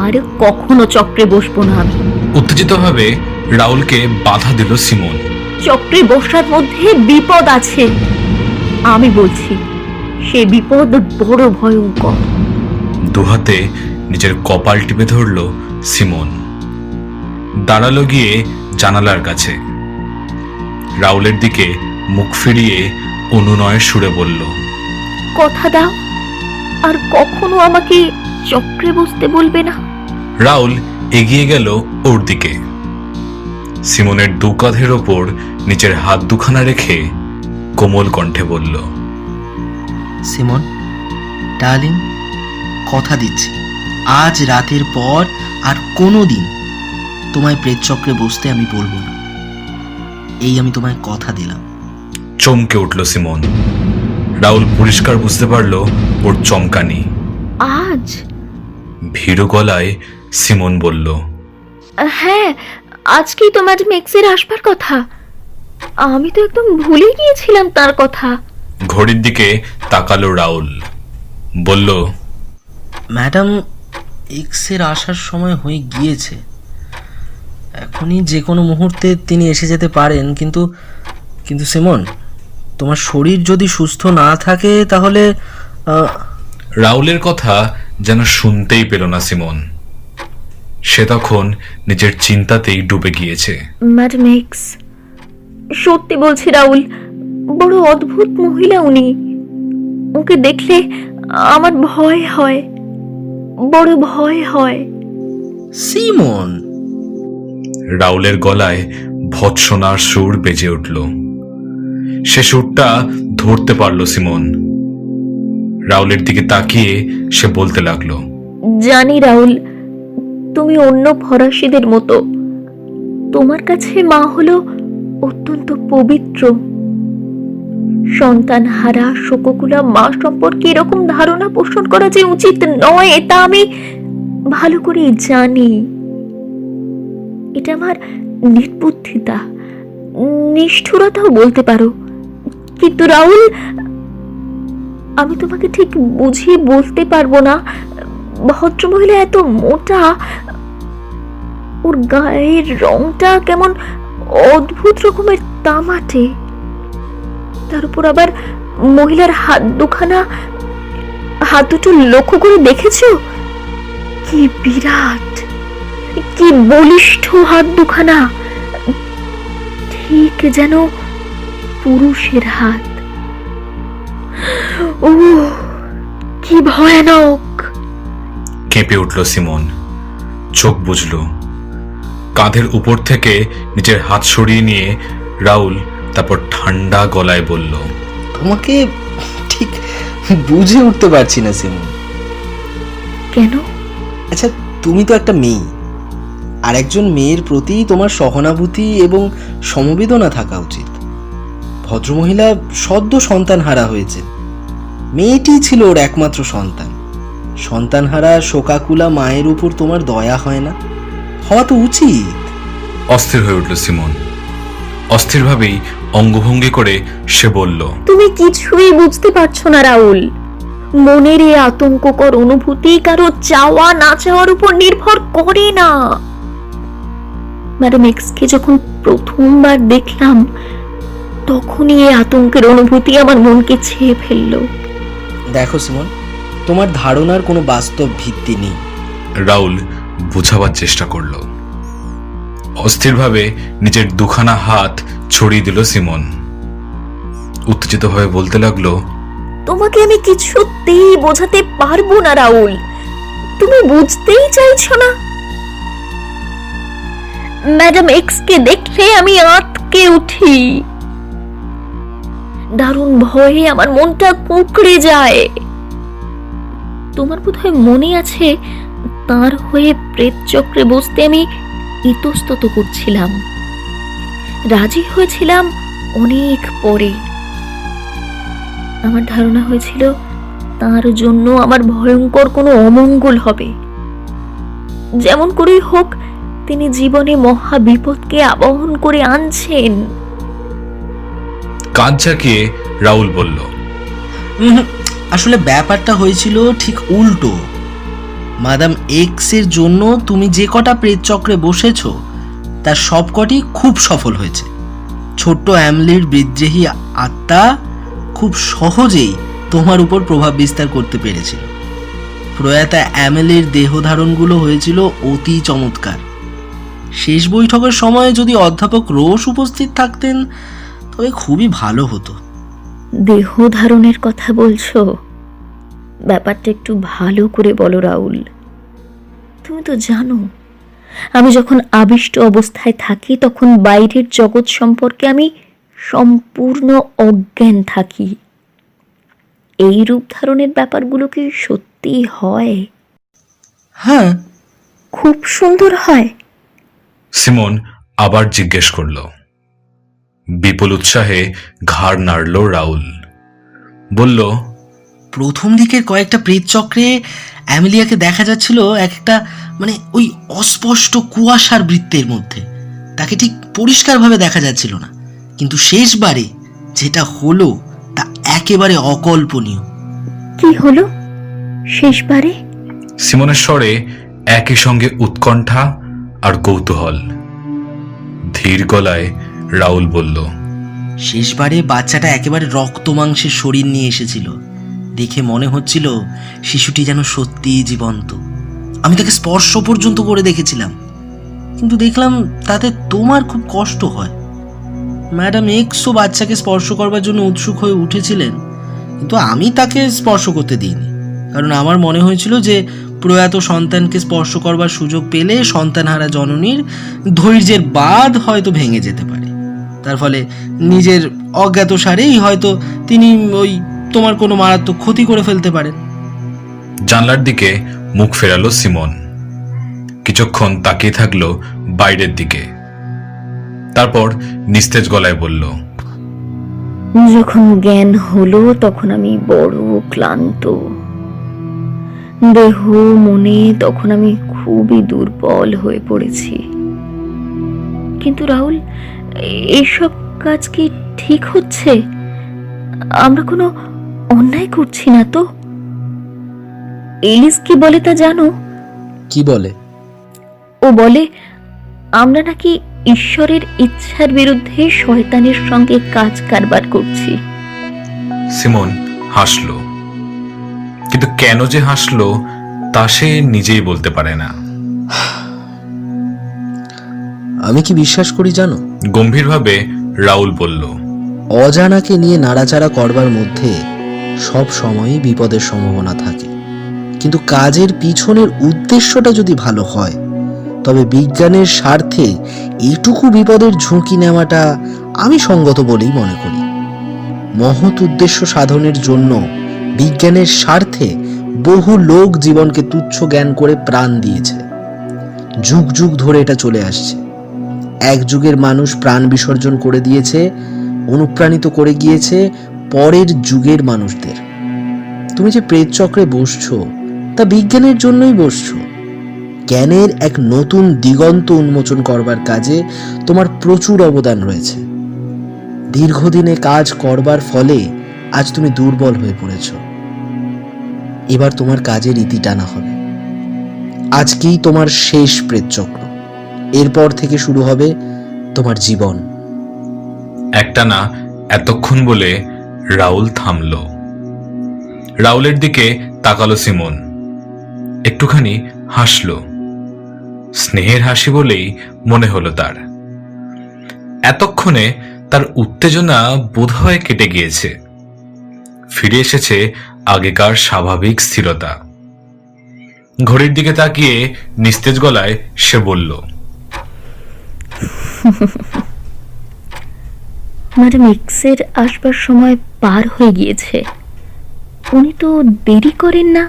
Speaker 1: আর কখনো চক্রে বসবো না আমি।
Speaker 8: উত্তেজিতভাবে রাহুলকে বাধা দিল সিমন।
Speaker 1: চক্রে বসার মধ্যে বিপদ আছে। আমি বলছি সে বিপদ বড় ভয়ঙ্কর।
Speaker 8: দুহাতে নিজের কপাল টিপে ধরল সিমন। দাঁড়ালো গিয়ে জানালার কাছে। রাহুলের দিকে মুখ ফিরিয়ে অনুনয়ের সুরে বলল,
Speaker 1: কথা দাও আর কখনো আমাকে চক্রে বসতে বলবে না।
Speaker 8: রাহুল এগিয়ে গেল ওর দিকে। সিমনের দু কাঁধের ওপর নিচের হাত দুখানা রেখে কোমল কণ্ঠে বলল,
Speaker 4: সিমন ডার্লিং, কথা দিচ্ছি আজ রাতের পর আর কোনো দিন তোমায় প্রেতচক্রে বসতে আমি বলবো না। এই আমি তোমায় কথা দিলাম।
Speaker 8: চমকে উঠল সিমন। রাহুল পরিষ্কার বুঝতে পারল ওর চমকানি।
Speaker 1: আজ?
Speaker 8: ভীরু গলায় সিমন বলল,
Speaker 1: হ্যাঁ, আজকেই তো ম্যাডাম এক্সের আসবার কথা। আমি তো একদম ভুলে গিয়েছিলাম তার কথা।
Speaker 8: ঘড়ির দিকে তাকালো রাহুল। বলল,
Speaker 4: ম্যাডাম এক্সের আসার সময় হয়ে গিয়েছে। এখনই যে কোনো মুহূর্তে তিনি এসে যেতে পারেন, কিন্তু কিন্তু সিমন, তোমার শরীর যদি সুস্থ না থাকে তাহলে
Speaker 8: রাহুলের কথা যেন শুনতেই পেল না সিমন। সে তখন নিজের চিন্তাতেই ডুবে গিয়েছে।
Speaker 1: ম্যাডাম এক্স, সত্যি বলছি রাহুল, বড় অদ্ভুত মহিলা উনি। ওকে দেখলে আমার ভয় হয়, বড় ভয় হয়।
Speaker 4: সিমন!
Speaker 8: রাউলের গলায় ভৎসনার সুর বেজে উঠল। সে সুরটা ধরতে পারল সিমন। রাউলের দিকে তাকিয়ে সে বলতে লাগলো,
Speaker 1: জানি রাহুল, তুমি অন্য ফরাসিদের মতো। তোমার কাছে মা হলো অত্যন্ত পবিত্র। সন্তান হারা শোককুলা মা সম্পর্কে এরকম ধারণা পোষণ করা যে উচিত নয়, তা আমি ভালো করে জানি। এটা আমার নির্বুদ্ধিতা, নিষ্ঠুরতাও বলতে পারো। কিন্তু রাহুল, আমি তোমাকে ঠিক বুঝিয়ে বলতে পারবো না। ভদ্রমহিলা এত মোটা, ওর গায়ের রংটা কেমন অদ্ভুত রকমের তামাটে। তার উপর আবার মহিলার হাত দুখানা, হাত দুটো লক্ষ্য করে দেখেছো? কি বিরাট, কি বলিষ্ঠ হাত দুখানা, ঠিক যেন পুরুষের হাত। ও কি ভয়ানক!
Speaker 8: কেঁপে উঠল সিমন। চোখ বুঝল। কাঁধের উপর থেকে নিজের হাত সরিয়ে নিয়ে রাউল তারপর ঠান্ডা গলায় বলল,
Speaker 4: তোমাকে ঠিক বুঝে উঠতে পারছি না সিমন।
Speaker 1: কেন?
Speaker 4: আচ্ছা, তুমি তো একটা মেয়ে, আর একজন মেয়ের প্রতি তোমার সহানুভূতি এবং সমবেদনা থাকা উচিত। ভদ্রমহিলা সদ্য সন্তান হারা হয়েছে। মেয়েটি ছিল ওর একমাত্র সন্তান। সন্তানহারা শোকাকুলা মায়ের উপর তোমার দয়া হয় না? হওয়া তো উচিত।
Speaker 8: অস্থির হয়ে উঠল সিমন। অস্থিরভাবেই অঙ্গভঙ্গি করে সে বলল,
Speaker 1: তুমি কিছুই বুঝতে পারছো না রাহুল। মনের এই আতঙ্ককর অনুভূতি কারো চাওয়া না চাওয়ার উপর নির্ভর করে না। ম্যাডাম এক্সকে যখন প্রথমবার দেখলাম, তখনই এই আতঙ্কের অনুভূতি আমার মনকে ছেয়ে ফেললো।
Speaker 4: দেখো সিমন, তোমার ধারণার কোনো বাস্তব ভিত্তি নেই।
Speaker 8: রাউল বুঝাবার চেষ্টা করল। অস্থিরভাবে নিজের দুখানা হাত ছড়িয়ে দিল সিমন। উত্তেজিত হয়ে বলতে লাগলো,
Speaker 1: তোমাকে আমি কিছুতেই বোঝাতে পারবো না রাহুল, তুমি বুঝতেই চাইছো না। ম্যাডাম এক্স কে দেখলে আমি আঁতকে উঠি। দারুণ ভয়ে আমার মনটা কুঁকড়ে যায়। তোমার বোধহয় মনে আছে, তার হয়ে প্রেত চক্রে বসতে আমি ইতস্তত করছিলাম। রাজি হয়েছিলাম অনেক পরে। আমার ধারণা হয়েছিল তার জন্য আমার ভয়ঙ্কর কোনো অমঙ্গল হবে। যেমন করেই হোক, তিনি জীবনে মহা বিপদকে আবহন করে আনছেন।
Speaker 8: কাঁধ ঝাঁকিয়ে রাউল বলল,
Speaker 4: আসলে ব্যাপারটা হয়েছিল ঠিক উল্টো। মাদাম এক্স এর জন্য তুমি যে কটা প্রেত চক্রে বসেছো, তার সবকটি খুব সফল হয়েছে। ছোট্ট অ্যামলির বিদ্রোহী আত্মা খুব সহজেই তোমার উপর প্রভাব বিস্তার করতে পেরেছিল। প্রয়াতা অ্যামেলির দেহ ধারণগুলো হয়েছিল অতি চমৎকার। শেষ বৈঠকের সময় যদি অধ্যাপক রোস উপস্থিত থাকতেন, তবে খুবই ভালো হতো।
Speaker 1: দেহ ধারণের কথা বলছো? ব্যাপারটা একটু ভালো করে বলো রাহুল। তুমি তো জানো, আমি যখন আবিষ্ট অবস্থায় থাকি, তখন বাইরের জগৎ সম্পর্কে আমি সম্পূর্ণ অজ্ঞান থাকি। এই রূপ ধারণের ব্যাপারগুলো কি সত্যি হয়?
Speaker 4: হ্যাঁ,
Speaker 1: খুব সুন্দর হয়।
Speaker 8: সিমন আবার জিজ্ঞেস করল। বিপুল উৎসাহে ঘাড় নাড়ল রাউল। বলল,
Speaker 4: প্রথম দিকের কয়েকটা প্রেত চক্রে অ্যামেলিয়াকে দেখা যাচ্ছিল একটা ওই অস্পষ্ট কুয়াশার বৃত্তের মধ্যে। তাকে ঠিক পরিষ্কারভাবে দেখা যাচ্ছিল না, কিন্তু শেষবারে যেটা হলো তা একেবারে অকল্পনীয়।
Speaker 1: কি হলো শেষবারে?
Speaker 8: সিমনের স্বরে একই সঙ্গে উৎকণ্ঠা আর কৌতূহল। ধীর গলায় রাউল বলল,
Speaker 4: শেষবারে বাচ্চাটা একেবারে রক্ত মাংসের শরীর নিয়ে এসেছিল। দেখে মনে হচ্ছিল শিশুটি যেন সত্যিই জীবন্ত। আমি তাকে স্পর্শ পর্যন্ত করে দেখেছিলাম, কিন্তু দেখলাম তাতে তোমার খুব কষ্ট হয়। ম্যাডাম এক্সও বাচ্চাকে স্পর্শ করবার জন্য উৎসুক হয়ে উঠেছিলেন, কিন্তু আমি তাকে স্পর্শ করতে দিইনি, কারণ আমার মনে হয়েছিল যে প্রয়াত সন্তানকে স্পর্শ করবার সুযোগ পেলে সন্তানহারা জননীর ধৈর্যের বাঁধ হয়তো ভেঙে যেতে পারে। তার ফলে নিজের অজ্ঞাতসারেই হয়তো তিনি ওই তোমার কোনো মারাত্মক ক্ষতি করে ফেলতে পারেন।
Speaker 8: জানলার দিকে মুখ ফেরালো সিমন। কিছুক্ষণ তাকিয়ে থাকলো বাইরের দিকে, তারপর নিস্তেজ গলায় বলল,
Speaker 1: যখন জ্ঞান হলো তখন আমি বড় ক্লান্ত, দেহ মনে তখন আমি খুবই দুর্বল হয়ে পড়েছি। কিন্তু রাহুল, এসব কাজ কি ঠিক হচ্ছে? আমরা কোনো অন্যায় করছি না তো? এলিস কি বলে তা জানো?
Speaker 4: কি বলে?
Speaker 1: ও বলে আমরা নাকি ঈশ্বরের ইচ্ছার বিরুদ্ধে শয়তানের সঙ্গে কাজ কারবার করছি।
Speaker 8: সিমন হাসলো, কিন্তু কেন যে হাসলো তা সে নিজেই বলতে পারে না।
Speaker 4: আমি কি বিশ্বাস করি জানো?
Speaker 8: গম্ভীরভাবে রাহুল বলল,
Speaker 4: অজানাকে নিয়ে নাড়াচাড়া করবার মধ্যে সব সময়ই বিপদের সম্ভাবনা থাকে, কিন্তু কাজের পিছনের উদ্দেশ্যটা যদি ভালো হয় তবে বিজ্ঞানের স্বার্থে এইটুকু বিপদের ঝুঁকি নেওয়াটা আমি সঙ্গত বলেই মনে করি। মহৎ উদ্দেশ্য সাধনের জন্য বিজ্ঞানের স্বার্থে বহু লোক জীবনকে তুচ্ছ জ্ঞান করে প্রাণ দিয়েছে। যুগ যুগ ধরে এটা চলে আসছে। এক যুগের মানুষ প্রাণ বিসর্জন করে দিয়েছে, অনুপ্রাণিত করে গিয়েছে পরের যুগের মানুষদের। তুমি যে প্রেত চক্রে বসছো তা বিজ্ঞানের জন্যই বসছো। জ্ঞানের এক নতুন দিগন্ত উন্মোচন করবার কাজে তোমার প্রচুর অবদান রয়েছে। দীর্ঘদিনে কাজ করবার ফলে আজ তুমি দুর্বল হয়ে পড়েছ। এবার তোমার কাজের ইতি টানা হবে। আজকেই তোমার শেষ প্রেতচক্র, এরপর থেকে শুরু হবে তোমার জীবন।
Speaker 8: একটানা এতক্ষণ বলে রাহুল থামল। রাহুলের দিকে তাকালো সিমন, একটুখানি হাসলো। স্নেহের হাসি বলেই মনে হলো তার। এতক্ষণে তার উত্তেজনা বোধহয় কেটে গিয়েছে, ফিরে এসেছে আগেকার স্বাভাবিক স্থিরতা। ঘড়ির দিকে তাকিয়ে নিস্তেজ গলায় সে বলল,
Speaker 1: ম্যাডাম এক্সের আসবার সময় পার হয়ে গিয়েছে। উনি তো দেরি করেন না,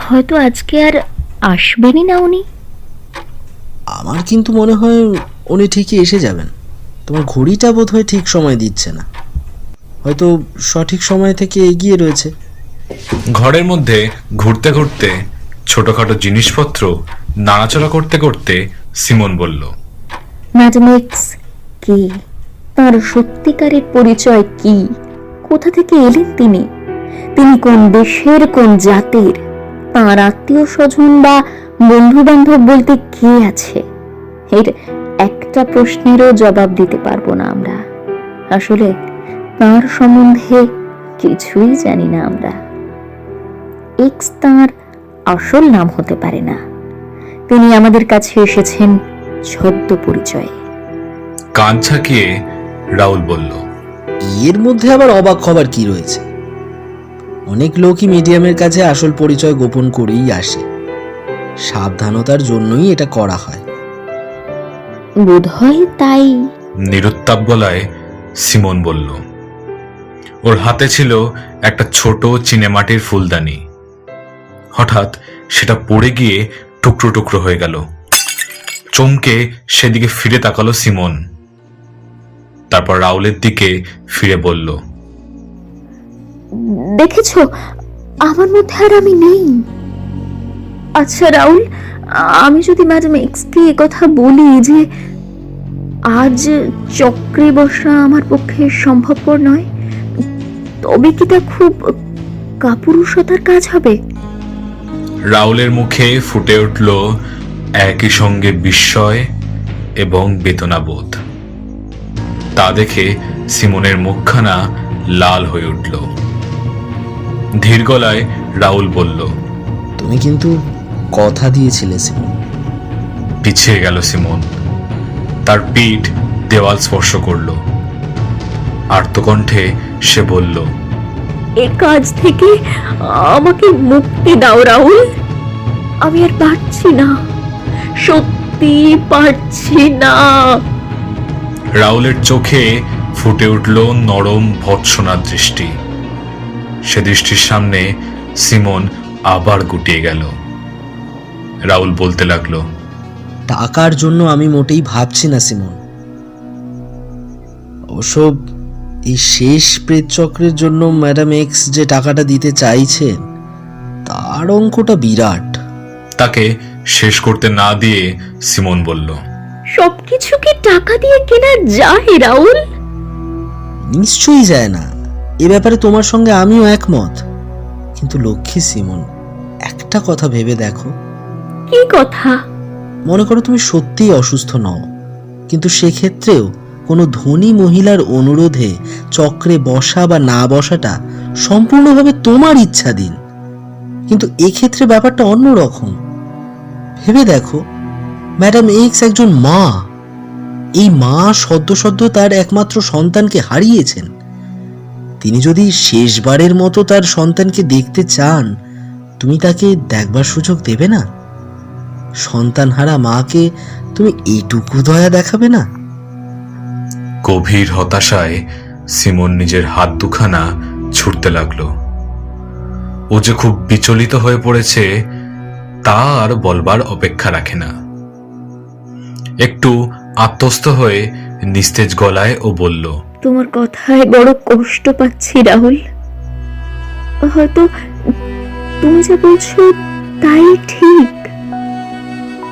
Speaker 1: হয়তো আজকে আর আসবেনই না উনি।
Speaker 4: আমার কিন্তু মনে হয় উনি ঠিকই এসে যাবেন। তোমার ঘড়িটা বোধহয় ঠিক সময় দিচ্ছে না, হয়তো সঠিক সময় থেকে এগিয়ে রয়েছে।
Speaker 8: ঘরের মধ্যে ঘুরতে ঘুরতে ছোটখাটো জিনিসপত্র নাড়াচড়া করতে করতে সিমন বলল,
Speaker 1: ম্যাডাম এক্স কি? তার সত্যিকারের পরিচয় কি? কোথা থেকে এলেন তিনি? তিনি কোন দেশের, কোন জাতির? তাঁর আত্মীয় স্বজন বা বন্ধু বান্ধব বলতে কে আছে? এর একটা প্রশ্নেরও জবাব দিতে পারবো না আমরা। আসলে তার সম্বন্ধে কিছুই জানি না আমরা। এক্স তাঁর আসল নাম হতে পারে না। তিনি আমাদের কাছে এসেছেন ছদ্ম পরিচয়ে।
Speaker 8: কান ছাকিয়ে রাহুল বলল,
Speaker 4: এর মধ্যে আবার অবাক হবার কি রয়েছে? অনেক লোকই মিডিয়ামের কাছে আসল পরিচয় গোপন করেই আসে। সাবধানতার জন্যই এটা করা হয়।
Speaker 1: বোধহয় তাই।
Speaker 8: নিরুত্তাপ গলায় সিমন বলল। ওর হাতে ছিল একটা ছোট চিনেমাটির ফুলদানি। হঠাৎ সেটা পড়ে গিয়ে টুকরো টুকরো হয়ে গেল। চমকে সেদিকে ফিরে তাকালো সিমন, তারপর রাহুলের দিকে ফিরে বলল,
Speaker 1: দেখেছো, আমার মধ্যে আর আমি নেই। আচ্ছা রাহুল, আমি যদি ম্যাডাম এক্সকে কথা বলি যে আজ চক্রে বসা আমার পক্ষে সম্ভবপর নয়, তবে কি তা খুব কাপুরুষতার কাজ হবে?
Speaker 8: রাহুলের মুখে ফুটে উঠল একই সঙ্গে বিস্ময় এবং বেদনাবোধ। তা দেখে সিমনের মুখখানা লাল হয়ে উঠল। ধীর গলায় রাহুল বলল।
Speaker 4: তুমি কিন্তু কথা দিয়েছিলে সিমন।
Speaker 8: পিছিয়ে গেল সিমন। তার পিঠ দেওয়াল স্পর্শ করল। আর্তকণ্ঠে সে বলল,
Speaker 1: এ কাজ থেকে আমাকে মুক্তি দাও রাহুল। আমি আর পারছি না, সত্যি পারছি না।
Speaker 8: রাহুলের চোখে ফুটে উঠল নরম ভৎসনার দৃষ্টি। সে দৃষ্টির সামনে সিমন আবার গুটিয়ে গেল। রাহুল বলতে লাগলো,
Speaker 4: টাকার জন্য আমি মোটেই ভাবছি না সিমন। অবশ্য এই শেষ প্রেত চক্রের জন্য ম্যাডাম এক্স যে টাকাটা দিতে চাইছেন তার অঙ্কটা বিরাট।
Speaker 8: তাকে শেষ করতে না দিয়ে সিমন বলল,
Speaker 1: সবকিছু কি টাকা দিয়ে কেনা যায় রাহুল?
Speaker 4: নিশ্চয়ই যায় না, এ ব্যাপারে তোমার সঙ্গে আমিও একমত। কিন্তু লক্ষ্মী সিমন, একটা কথা ভেবে দেখো।
Speaker 1: কি কথা?
Speaker 4: মনে করো তুমি সত্যিই অসুস্থ নও, কিন্তু সেক্ষেত্রেও কোনো ধনী মহিলার অনুরোধে চক্রে বসা বা না বসাটা সম্পূর্ণভাবে তোমার ইচ্ছাধীন। কিন্তু এক্ষেত্রে ব্যাপারটা অন্যরকম। ভেবে দেখো, ম্যাডাম এক্স একজন মা। এই মা সদ্য সদ্য তার একমাত্র সন্তানকে হারিয়েছেন। তিনি যদি শেষবারের মতো তার সন্তানকে দেখতে চান, তুমি তাকে দেখবার সুযোগ দেবে না? সন্তানহারা মাকে তুমি এইটুকু দয়া দেখাবে না?
Speaker 8: গভীর হতাশায় সিমন নিজের হাত দুখানা ছুটতে লাগলো। ও যে খুব বিচলিত হয়ে পড়েছে তা আর বলবার অপেক্ষা রাখে না। একটু আত্মস্থ হয়ে নিস্তেজ গলায় ও বলল,
Speaker 1: তোমার কথায় বড় কষ্ট পাচ্ছি রাহুল। হয়তো তুমি যা বলছো তাই ঠিক।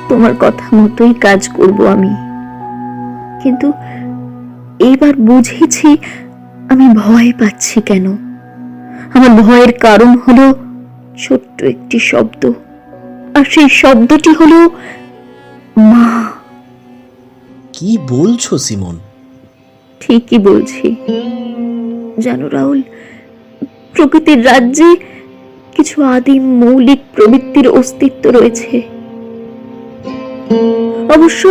Speaker 1: তোমার কথা মতোই কাজ করব আমি। কিন্তু এইবার বুঝেছি আমি ভয় পাচ্ছি কেন। আমার ভয়ের কারণ হলো ছোট্ট একটি শব্দ, আর সেই শব্দটি হলো মা।
Speaker 4: কি বলছো সিমন?
Speaker 1: ঠিকই বলছি। জানো রাহুল, প্রকৃতির রাজ্যে কিছু আদিম মৌলিক প্রবৃত্তির অস্তিত্ব রয়েছে। অবশ্য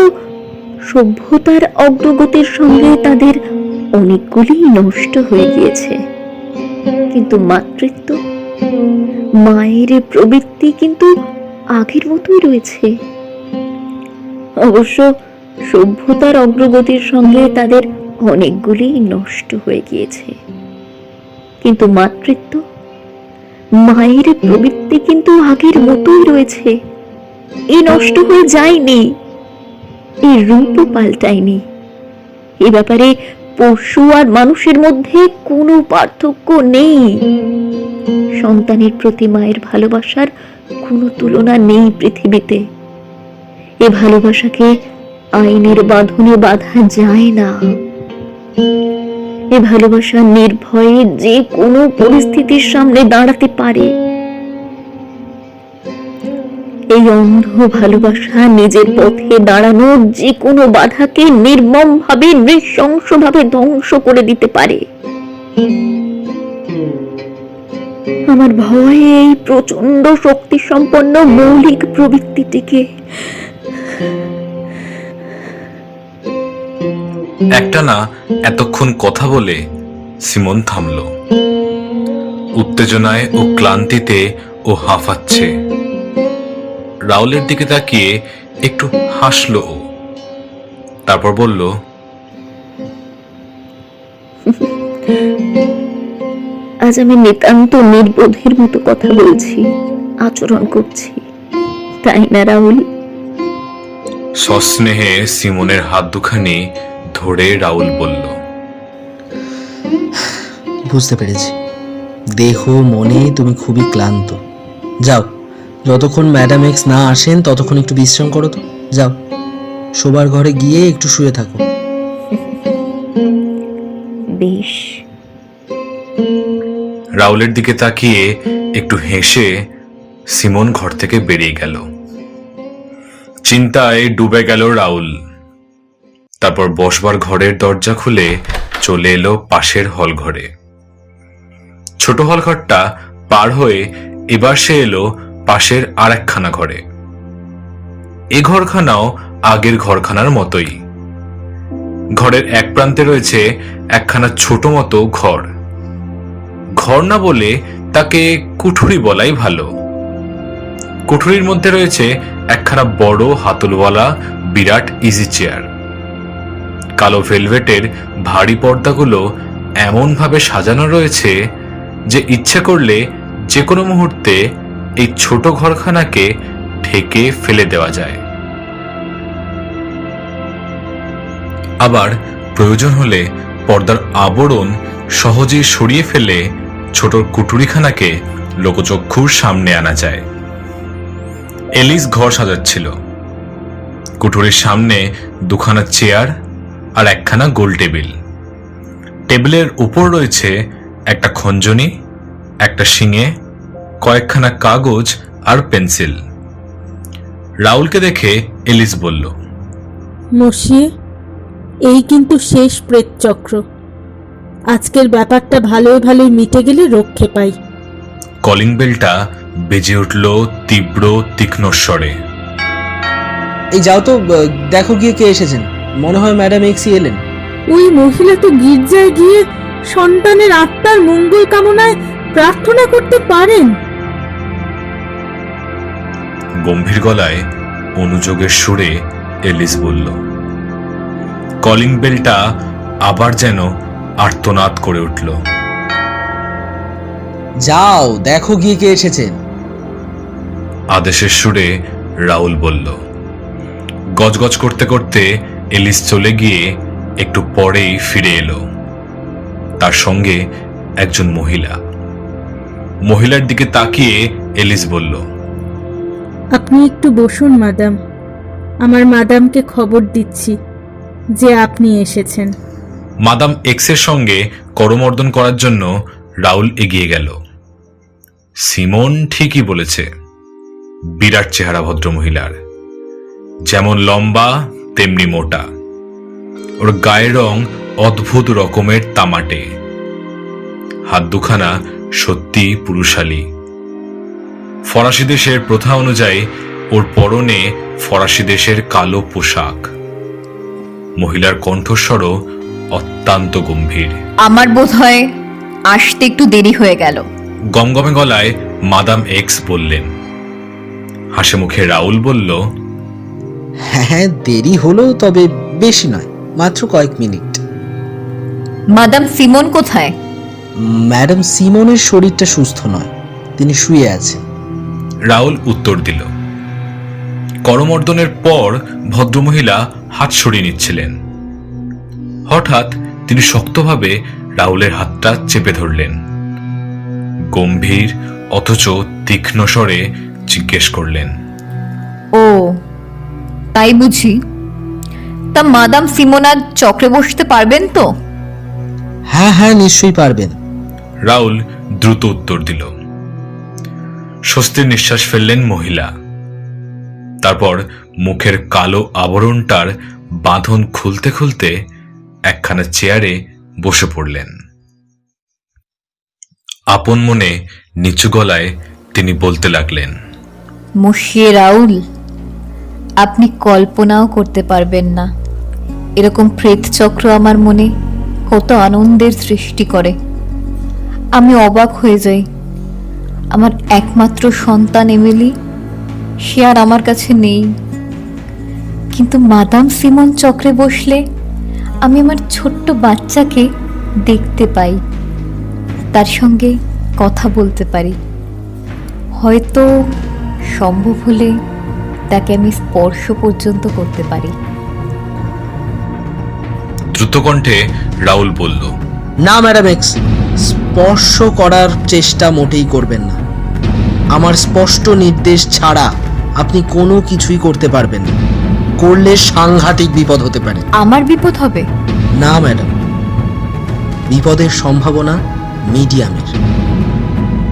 Speaker 1: সভ্যতার অগ্রগতির সঙ্গে তাদের অনেকগুলি নষ্ট হয়ে গিয়েছে, কিন্তু মাতৃত্ব, মায়ের প্রবৃত্তি কিন্তু আগের মতোই রয়েছে। অবশ্য সভ্যতার অগ্রগতির সঙ্গে তাদের অনেকগুলি নষ্ট হয়ে গিয়েছে, কিন্তু মাতৃত্ব, মায়ের প্রবৃত্তি কিন্তু আগের মতোই রয়েছে। এ নষ্ট হয়ে যায়নি, এর রূপও পাল্টায়নি। এ ব্যাপারে পশু আর মানুষের মধ্যে কোনো পার্থক্য নেই। সন্তানের প্রতি মায়ের ভালোবাসার কোনো তুলনা নেই পৃথিবীতে। এ ভালোবাসাকে আইনের বাঁধনে বাঁধা যায় না। এ ভালোবাসা নির্ভয়ে যে কোনো পরিস্থিতির সামনে দাঁড়াতে পারে। এই অন্ধ ভালোবাসা নিজের পথে দাঁড়ানোর যে কোনো বাধাকে নির্মমভাবে, নৃশংসভাবে ধ্বংস করে দিতে পারে। আমার ভয় এই প্রচন্ড শক্তি সম্পন্ন মৌলিক প্রবৃত্তিটিকে।
Speaker 8: একটানা এতক্ষণ কথা বলে সিমন থামল। উত্তেজনায় ও ক্লান্তিতে ও হাঁফাচ্ছে। রাহুলের দিকে তাকিয়ে একটু হাসলো ও। তারপর বলল,
Speaker 1: আজ আমি নিতান্ত নির্বোধের মতো কথা বলছি, আচরণ করছি, তাই না রাহুল?
Speaker 8: সস্নেহে সিমনের হাত দুখানি ধরে রাহুল বলল,
Speaker 4: বুঝতে পেরেছি, দেহ মনে তুমি খুবই ক্লান্ত। যাও, যতক্ষণ ম্যাডাম এক্স না আসেন ততক্ষণ একটু বিশ্রাম করো তো। যাও, শোবার ঘরে গিয়ে একটু শুয়ে থাকো।
Speaker 1: বেশ।
Speaker 8: রাহুলের দিকে তাকিয়ে একটু হেসে সিমন ঘর থেকে বেরিয়ে গেল। চিন্তায় ডুবে গেল রাহুল। তারপর বসবার ঘরের দরজা খুলে চলে এলো পাশের হল ঘরে। ছোট হল ঘরটা পার হয়ে এবার সে এলো পাশের আর একখানা ঘরে। এ ঘরখানাও আগের ঘরখানার মতোই। ঘরের এক প্রান্তে রয়েছে একখানা ছোট মতো ঘর। ঘর না বলে তাকে কুঠুরি বলাই ভালো। কুঠুরির মধ্যে রয়েছে একখানা বড় হাতলওয়ালা বিরাট ইজি চেয়ার। কালো ভেলভেটের ভারী পর্দাগুলো এমন ভাবে সাজানো রয়েছে যে ইচ্ছে করলে যে কোনো মুহূর্তে এই ছোট ঘরখানাকে ঠেকে ফেলে দেওয়া যায়। আবার প্রয়োজন হলে পর্দার আবরণ সহজেই সরিয়ে ফেলে ছোট কুটুরিখানাকে লোকচক্ষুর সামনে আনা যায়। এলিস ঘর সাজাচ্ছিল। কুঠুরির সামনে দুখানা চেয়ার আর একখানা গোল টেবিল। টেবিলের উপর রয়েছে একটা খঞ্জনি, একটা শিঙে, কয়েকখানা কাগজ আর পেন্সিল। রাহুলকে দেখে এলিস বলল,
Speaker 9: মসিয়ে, এই কিন্তু শেষ প্রেতচক্র। আজকের ব্যাপারটা ভালোই ভালোই মিটে গেলে রক্ষে পাই।
Speaker 8: কলিং বেলটা বেজে উঠল তীব্র তীক্ষ্ণ স্বরে।
Speaker 4: এই যাও তো, দেখো গিয়ে কে এসেছেন। মনে হয় ম্যাডাম এক্সি এলেন।
Speaker 9: ওই মহিলা তো গির্জায় গিয়ে সন্তানের আত্মার মঙ্গল কামনায় প্রার্থনা করতে পারেন।
Speaker 8: গম্ভীর গলায় অনুযোগের সুরে এলিস বলল। কলিং বেলটা আবার যেন আর্তনাদ করে উঠল।
Speaker 4: যাও দেখো গিয়ে কে এসেছেন।
Speaker 8: আদেশের সুরে রাহুল বলল। গজগজ করতে করতে এলিস চলে গিয়ে একটু পরেই ফিরে এলো। তার সঙ্গে একজন মহিলা। মহিলার দিকে তাকিয়ে এলিস বলল,
Speaker 9: আপনি একটু বসুন মাদাম। আমার মাদামকে খবর দিচ্ছি যে আপনি এসেছেন।
Speaker 8: মাদাম এক্সের সঙ্গে করমর্দন করার জন্য রাহুল এগিয়ে গেল। সিমন ঠিকই বলেছে, বিরাট চেহারা ভদ্রমহিলার। যেমন লম্বা তেমনি মোটা। ওর গায়ের রং অদ্ভুত রকমের তামাটে। হাত দুখানা সত্যি পুরুষালী। ফরাসি দেশের প্রথা অনুযায়ী ওর পরনে ফরাসি দেশের কালো পোশাক। মহিলার কণ্ঠস্বরও অত্যন্ত গম্ভীর।
Speaker 1: আমার বোধহয় আসতে একটু দেরি হয়ে গেল।
Speaker 8: গমগমে গলায় মাদাম এক্স বললেন। হাসি মুখে রাহুল বলল,
Speaker 4: হ্যাঁ দেরি হলো, তবে বেশি নয়, মাত্র কয়েক মিনিট।
Speaker 1: মাদাম সিমন কোথায়?
Speaker 4: ম্যাডাম সিমনের শরীরটা সুস্থ নয়, তিনি শুয়ে আছেন।
Speaker 8: রাহুল উত্তর দিল। করমর্দনের পর ভদ্রমহিলা হাত সরিয়ে নিচ্ছিলেন। হঠাৎ তিনি শক্তভাবে রাহুলের হাতটা চেপে ধরলেন। গম্ভীর অথচ তীক্ষ্ণ স্বরে জিজ্ঞেস করলেন,
Speaker 1: ও তাই বুঝি? তা মাদাম সিমন আজ চক্রে বসতে পারবেন তো?
Speaker 4: হ্যাঁ হ্যাঁ নিশ্চয়ই পারবেন।
Speaker 8: রাহুল দ্রুত উত্তর দিল। স্বস্তির নিঃশ্বাস ফেললেন মহিলা। তারপর মুখের কালো আবরণটার বাঁধন খুলতে খুলতে একখানা চেয়ারে বসে পড়লেন। আপন মনে নিচু গলায় তিনি বলতে লাগলেন,
Speaker 1: মসিয়ে রাহুল, আপনি কল্পনাও করতে পারবেন না এরকম প্রেতচক্র আমার মনে কত আনন্দের সৃষ্টি করে। আমি অবাক হয়ে যাই। আমার একমাত্র সন্তান এমিলি, সে আর আমার কাছে নেই। কিন্তু মাদাম সিমন চক্রে বসলে আমি আমার ছোট্ট বাচ্চাকে দেখতে পাই, তার সঙ্গে কথা বলতে পারি। হয়তো সম্ভব হলে তাকে আমি স্পর্শ পর্যন্ত করতে পারি।
Speaker 8: দ্রুতকণ্ঠে রাহুল বলল,
Speaker 4: না ম্যাডাম এক্স, স্পর্শ করার চেষ্টা মোটেই করবেন না। আমার স্পষ্ট নির্দেশ ছাড়া আপনি কোনো কিছুই করতে পারবেন না। করলে সাংঘাতিক বিপদ হতে পারে।
Speaker 1: আমার বিপদ হবে?
Speaker 4: না ম্যাডাম, বিপদের সম্ভাবনা মিডিয়ামের।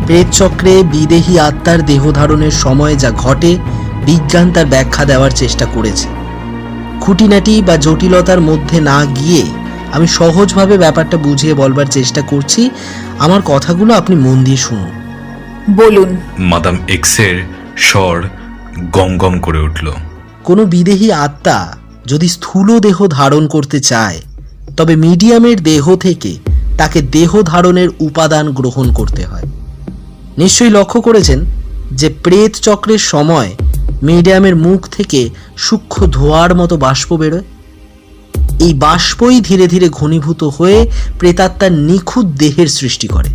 Speaker 4: প্রেতচক্রে বিদেহী আত্মার দেহ ধারণের সময় যা ঘটে, বিজ্ঞান তার ব্যাখ্যা দেওয়ার চেষ্টা করেছে। খুঁটিনাটি বা জটিলতার মধ্যে না গিয়ে আমি সহজভাবে ব্যাপারটা বুঝিয়ে বলবার চেষ্টা করছি। আমার কথাগুলো আপনি মন দিয়ে শুনুন।
Speaker 1: বলুন।
Speaker 8: মাদাম এক্সের স্বর গম গম করে উঠল।
Speaker 4: কোনো বিদেহী আত্মা যদি স্থূল দেহ ধারণ করতে চায়, তবে মিডিয়ামের দেহ থেকে তাকে দেহ ধারণের উপাদান গ্রহণ করতে হয়। নিশ্চয়ই লক্ষ্য করেছেন যে প্রেত চক্রের সময় মিডিয়ামের মুখ থেকে সূক্ষ্ম ধোঁয়ার মতো বাষ্প বেরোয়। এই বাষ্পই ধীরে ধীরে ঘনীভূত হয়ে প্রেতাত্মার নিখুঁত দেহের সৃষ্টি করে।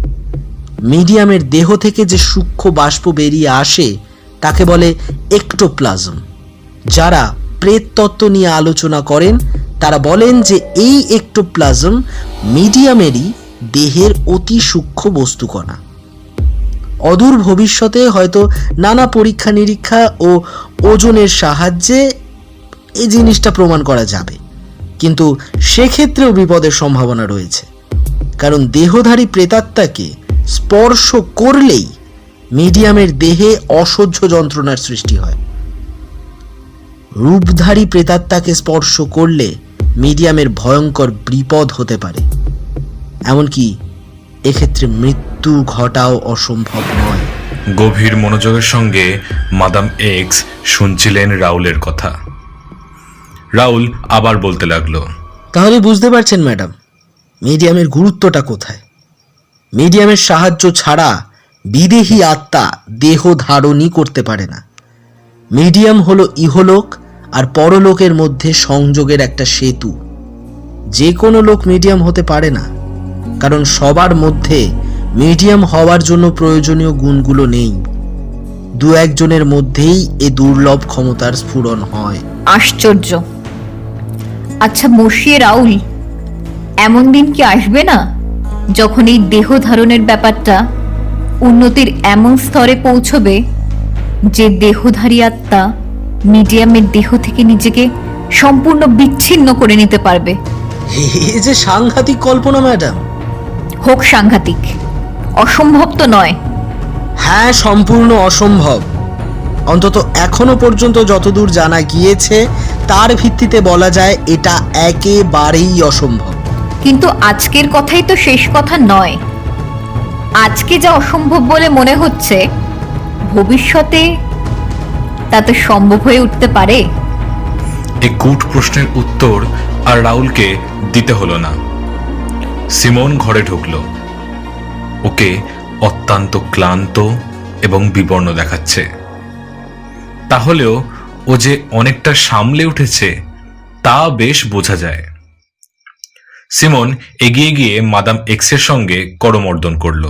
Speaker 4: মিডিয়ামের দেহ থেকে যে সূক্ষ্ম বাষ্প বেরিয়ে আসে তাকে বলে একটোপ্লাজম। যারা প্রেত তত্ত্ব নিয়ে আলোচনা করেন তারা বলেন যে এই একটোপ্লাজম মিডিয়ামেরই দেহের অতি সূক্ষ্ম বস্তুকণা। অদূর ভবিষ্যতে হয়তো নানা পরীক্ষা নিরীক্ষা ও ওজনের সাহায্যে এই জিনিসটা প্রমাণ করা যাবে, কিন্তু সেক্ষেত্রেও বিপদের সম্ভাবনা রয়েছে। কারণ দেহধারী প্রেতাত্মাকে স্পর্শ করলেই মিডিয়ামের দেহে অসহ্য যন্ত্রণার সৃষ্টি হয়। রূপধারী প্রেতাত্মাকে স্পর্শ করলে মিডিয়ামের ভয়ঙ্কর বিপদ হতে পারে, এমনকি এক্ষেত্রে মৃত্যু ঘটাও অসম্ভব নয়।
Speaker 8: গভীর মনোযোগের সঙ্গে মাদাম এক্স শুনছিলেন রাউলের কথা। রাউল আবার বলতে লাগলো,
Speaker 4: তাহলে বুঝতে পারছেন ম্যাডাম, মিডিয়ামের গুরুত্বটা কোথায়। মিডিয়ামের সাহায্য ছাড়া বিদেহী আত্মা দেহ ধারণই করতে পারে না। মিডিয়াম হলো ইহলোক আর পরলোকের মধ্যে সংযোগের একটা সেতু। যে কোনো লোক মিডিয়াম হতে পারে না, কারণ সবার মধ্যে মিডিয়াম হওয়ার জন্য প্রয়োজনীয় গুণগুলো নেই। দু একজনের মধ্যেই এ দুর্লভ ক্ষমতার স্ফুরণ হয়।
Speaker 1: আশ্চর্য। আচ্ছা মশিয়ে রাউল, এমন দিন কি আসবে না যখন এই দেহ ধারণের ব্যাপারটা উন্নতির এমন স্তরে পৌঁছবে যে দেহধারী আত্মা মিডিয়ামের দেহ থেকে নিজেকে সম্পূর্ণ বিচ্ছিন্ন করে নিতে পারবে?
Speaker 4: এই যে সাংঘাতিক কল্পনা ম্যাডাম।
Speaker 1: হোক সাংঘাতিক, অসম্ভব তো নয়।
Speaker 4: হ্যাঁ, সম্পূর্ণ অসম্ভব। অন্তত এখনো পর্যন্ত যতদূর জানা গিয়েছে তার ভিত্তিতে বলা যায় এটা একেবারেই অসম্ভব।
Speaker 1: কিন্তু আজকের কথাই তো শেষ কথা নয়। আজকে যা অসম্ভব বলে মনে হচ্ছে, ভবিষ্যতে তা তো সম্ভব হয়ে উঠতে পারে।
Speaker 8: এই কূট প্রশ্নের উত্তর আর রাউলকে দিতে হলো না। সিমন ঘরে ঢুকলো। ওকে অত্যন্ত ক্লান্ত এবং বিবর্ণ দেখাচ্ছে। তাহলেও ও যে অনেকটা সামলে উঠেছে তা বেশ বোঝা যায়। সিমন এগিয়ে গিয়ে মাদাম এক্সের সঙ্গে করমর্দন করল,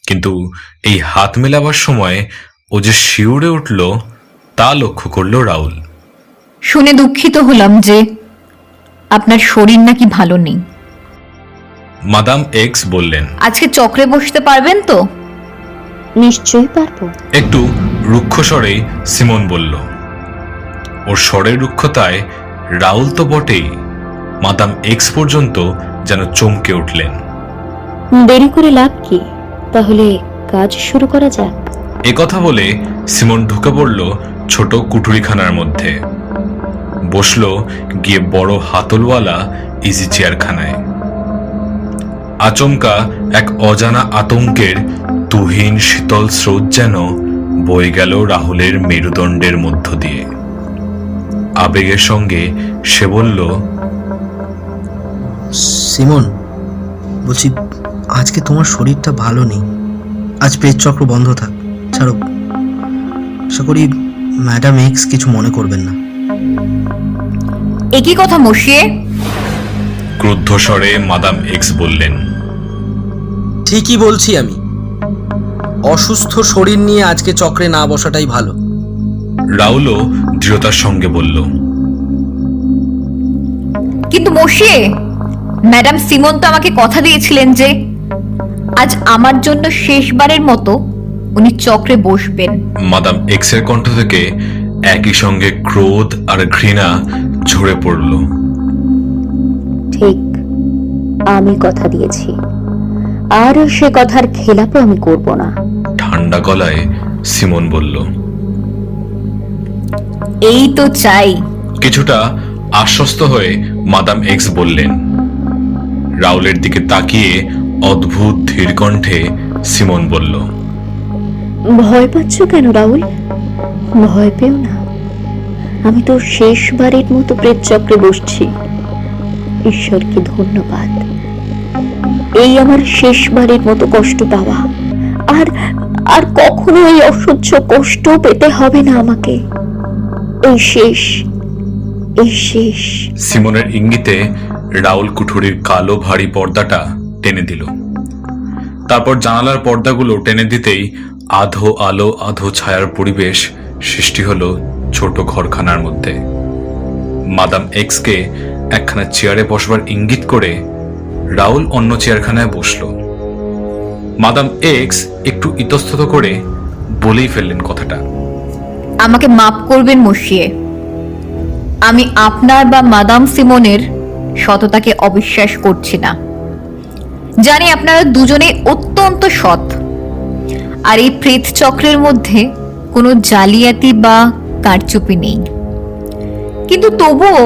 Speaker 8: কিন্তু এই হাত মেলাবার সময় ও যে শিউরে উঠল তা লক্ষ্য করল রাউল।
Speaker 1: শুনে দুঃখিত হলাম যে আপনার শরীর নাকি ভালো নেই।
Speaker 8: মাদাম এক্স বললেন,
Speaker 1: আজকে চক্রে বসতে পারবেন তো?
Speaker 3: নিশ্চয়ই পারবো।
Speaker 8: একটু রুক্ষ স্বরেই সিমন বলল। ওর স্বরের রুক্ষতায় রাউল তো বটেই, মাদাম এক্স পর্যন্ত যেন চমকে উঠলেন।
Speaker 3: দেরি করে লাভ কি, তাহলে কাজ শুরু করা যাক।
Speaker 8: এ কথা বলে সিমন ঢুকে পড়ল ছোট কুঠুরিখানার মধ্যে। বসলো গিয়ে বড় হাতলওয়ালা ইজি চেয়ারখানায়। আচমকা এক অজানা আতঙ্কের তুহিন শীতল স্রোত যেন বয়ে গেল রাহুলের মেরুদণ্ডের মধ্য দিয়ে। আবেগের সঙ্গে সে বলল,
Speaker 4: সিমন, বলছি আজকে তোমার শরীরটা ভালো নেই। আজ পেট চক্র বন্ধ থাক, ছাড়ো। আশা করি ম্যাডাম এক্স কিছু মনে করবেন না।
Speaker 1: একই কথা মশিয়ে।
Speaker 8: ক্রুদ্ধ স্বরে মাদাম এক্স বললেন,
Speaker 4: ঠিকই বলছি আমি। অসুস্থ শরীর নিয়ে আজকে চক্রে না বসাটাই ভালো।
Speaker 8: রাউলও দৃঢ়তার সঙ্গে বলল,
Speaker 1: কিন্তু মশিয়ে, ম্যাডাম সিমন তো আমাকে কথা দিয়েছিলেন যে আজ আমার জন্য শেষবারের মতো উনি চক্রে বসবেন।
Speaker 8: মাদাম এক্সের কণ্ঠ থেকে একই সঙ্গে ক্রোধ আর ঘৃণা ঝরে পড়ল।
Speaker 3: ঠিক, আমি কথা দিয়েছি, আর সে কথার খেলাপও আমি করব না।
Speaker 8: ঠান্ডা গলায় সিমন বলল,
Speaker 1: এই তো চাই।
Speaker 8: কিছুটা আশ্বস্ত হয়ে মাদাম এক্স বললেন। রাউলের দিকে তাকিয়ে অদ্ভুত ধীর কণ্ঠে সিমন বলল,
Speaker 1: ভয় পাচ্ছ কেন রাহুল? ভয় পেও না, আমি তো শেষবারের মতো প্রেত চক্রে বসছি। ঈশ্বরকে ধন্যবাদ, এই আমার শেষবারের মতো কষ্ট পাওয়া। আর আর কখনো এই অসহ্য কষ্ট পেতে হবে না আমাকে। এই শেষ, এই শেষ।
Speaker 8: সিমনের ইঙ্গিতে রাউল কুঠুরির কালো ভারী পর্দাটা টেনে দিল। তারপর জানালার পর্দাগুলো টেনে দিতেই আধো আলো আধো ছায়ার পরিবেশ সৃষ্টি হলো ছোট ঘরখানার মধ্যে। মাদাম এক্সকে একখানা চেয়ারে বসবার ইঙ্গিত করে রাউল অন্য চেয়ারখানায় বসলো। মাদাম এক্স একটু ইতস্তত করে বলেই ফেললেন কথাটা।
Speaker 3: আমাকে মাফ করবেন মসিয়ে, আমি আপনার বা মাদাম সিমনের সততাকে অবিশ্বাস করছি না। জানি আপনারা দুজনেই অত্যন্ত সৎ, আর এই প্রেত চক্রের মধ্যে কোনো জালিয়াতি বা কারচুপি নেই। কিন্তু তবুও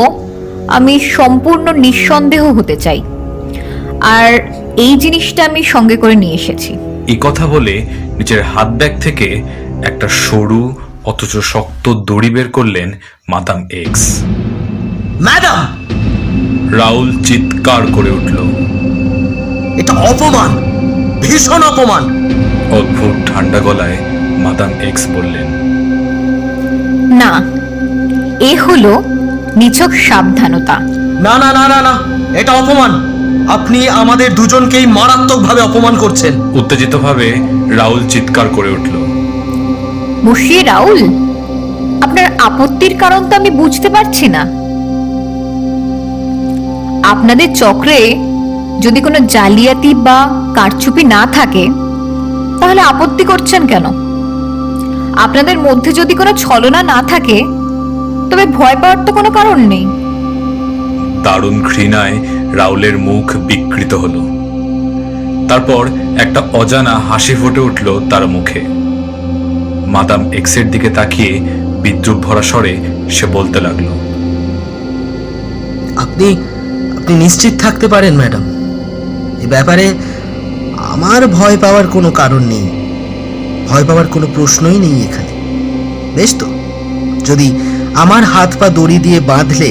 Speaker 3: আমি সম্পূর্ণ নিঃসন্দেহ হতে চাই, আর এই জিনিসটা আমি সঙ্গে করে নিয়ে এসেছি।
Speaker 8: এই কথা বলে নিজের হাত ব্যাগ থেকে একটা সরু অথচ শক্ত দড়ি বের করলেন মাদাম এক্স।
Speaker 4: ম্যাডাম!
Speaker 8: রাউল চিৎকার করে উঠল।
Speaker 4: এটা অপমান, ভীষণ অপমান।
Speaker 8: অদ্ভুত ঠান্ডা গলায় মাদাম এক্স বললেন,
Speaker 3: না, এ হলো নিছক সাবধানতা।
Speaker 4: না না না না না, এটা অপমান। আপনি আমাদের দুজনকেই মারাত্মকভাবে অপমান করছেন।
Speaker 8: উত্তেজিতভাবে রাউল চিৎকার করে উঠল।
Speaker 3: মসিয়ে রাউল, আপনার আপত্তির কারণ তো আমি বুঝতে পারছি না। আপনাদের চক্রে যদি কোনো জালিয়াতি বা কারচুপি না থাকে তাহলে আপত্তি করছেন কেন? আপনাদের মধ্যে যদি কোনো ছলনা না থাকে তবে ভয় পাওয়ার তো কোনো কারণ নেই।
Speaker 8: দারুণ ঘৃণায় রাউলের মুখ বিকৃত হলো। তারপর একটা অজানা হাসি ফুটে উঠল তার মুখে। মাদাম এক্সের দিকে তাকিয়ে বিদ্রুপ ভরা স্বরে সে বলতে লাগলো,
Speaker 4: আপনি আপনি নিশ্চিত থাকতে পারেন ম্যাডাম, এ ব্যাপারে আমার ভয় পাওয়ার কোনো কারণ নেই। ভয় পাওয়ার কোনো প্রশ্নই নেই এখানে। বেশ তো, যদি আমার হাত পা দড়ি দিয়ে বাঁধলে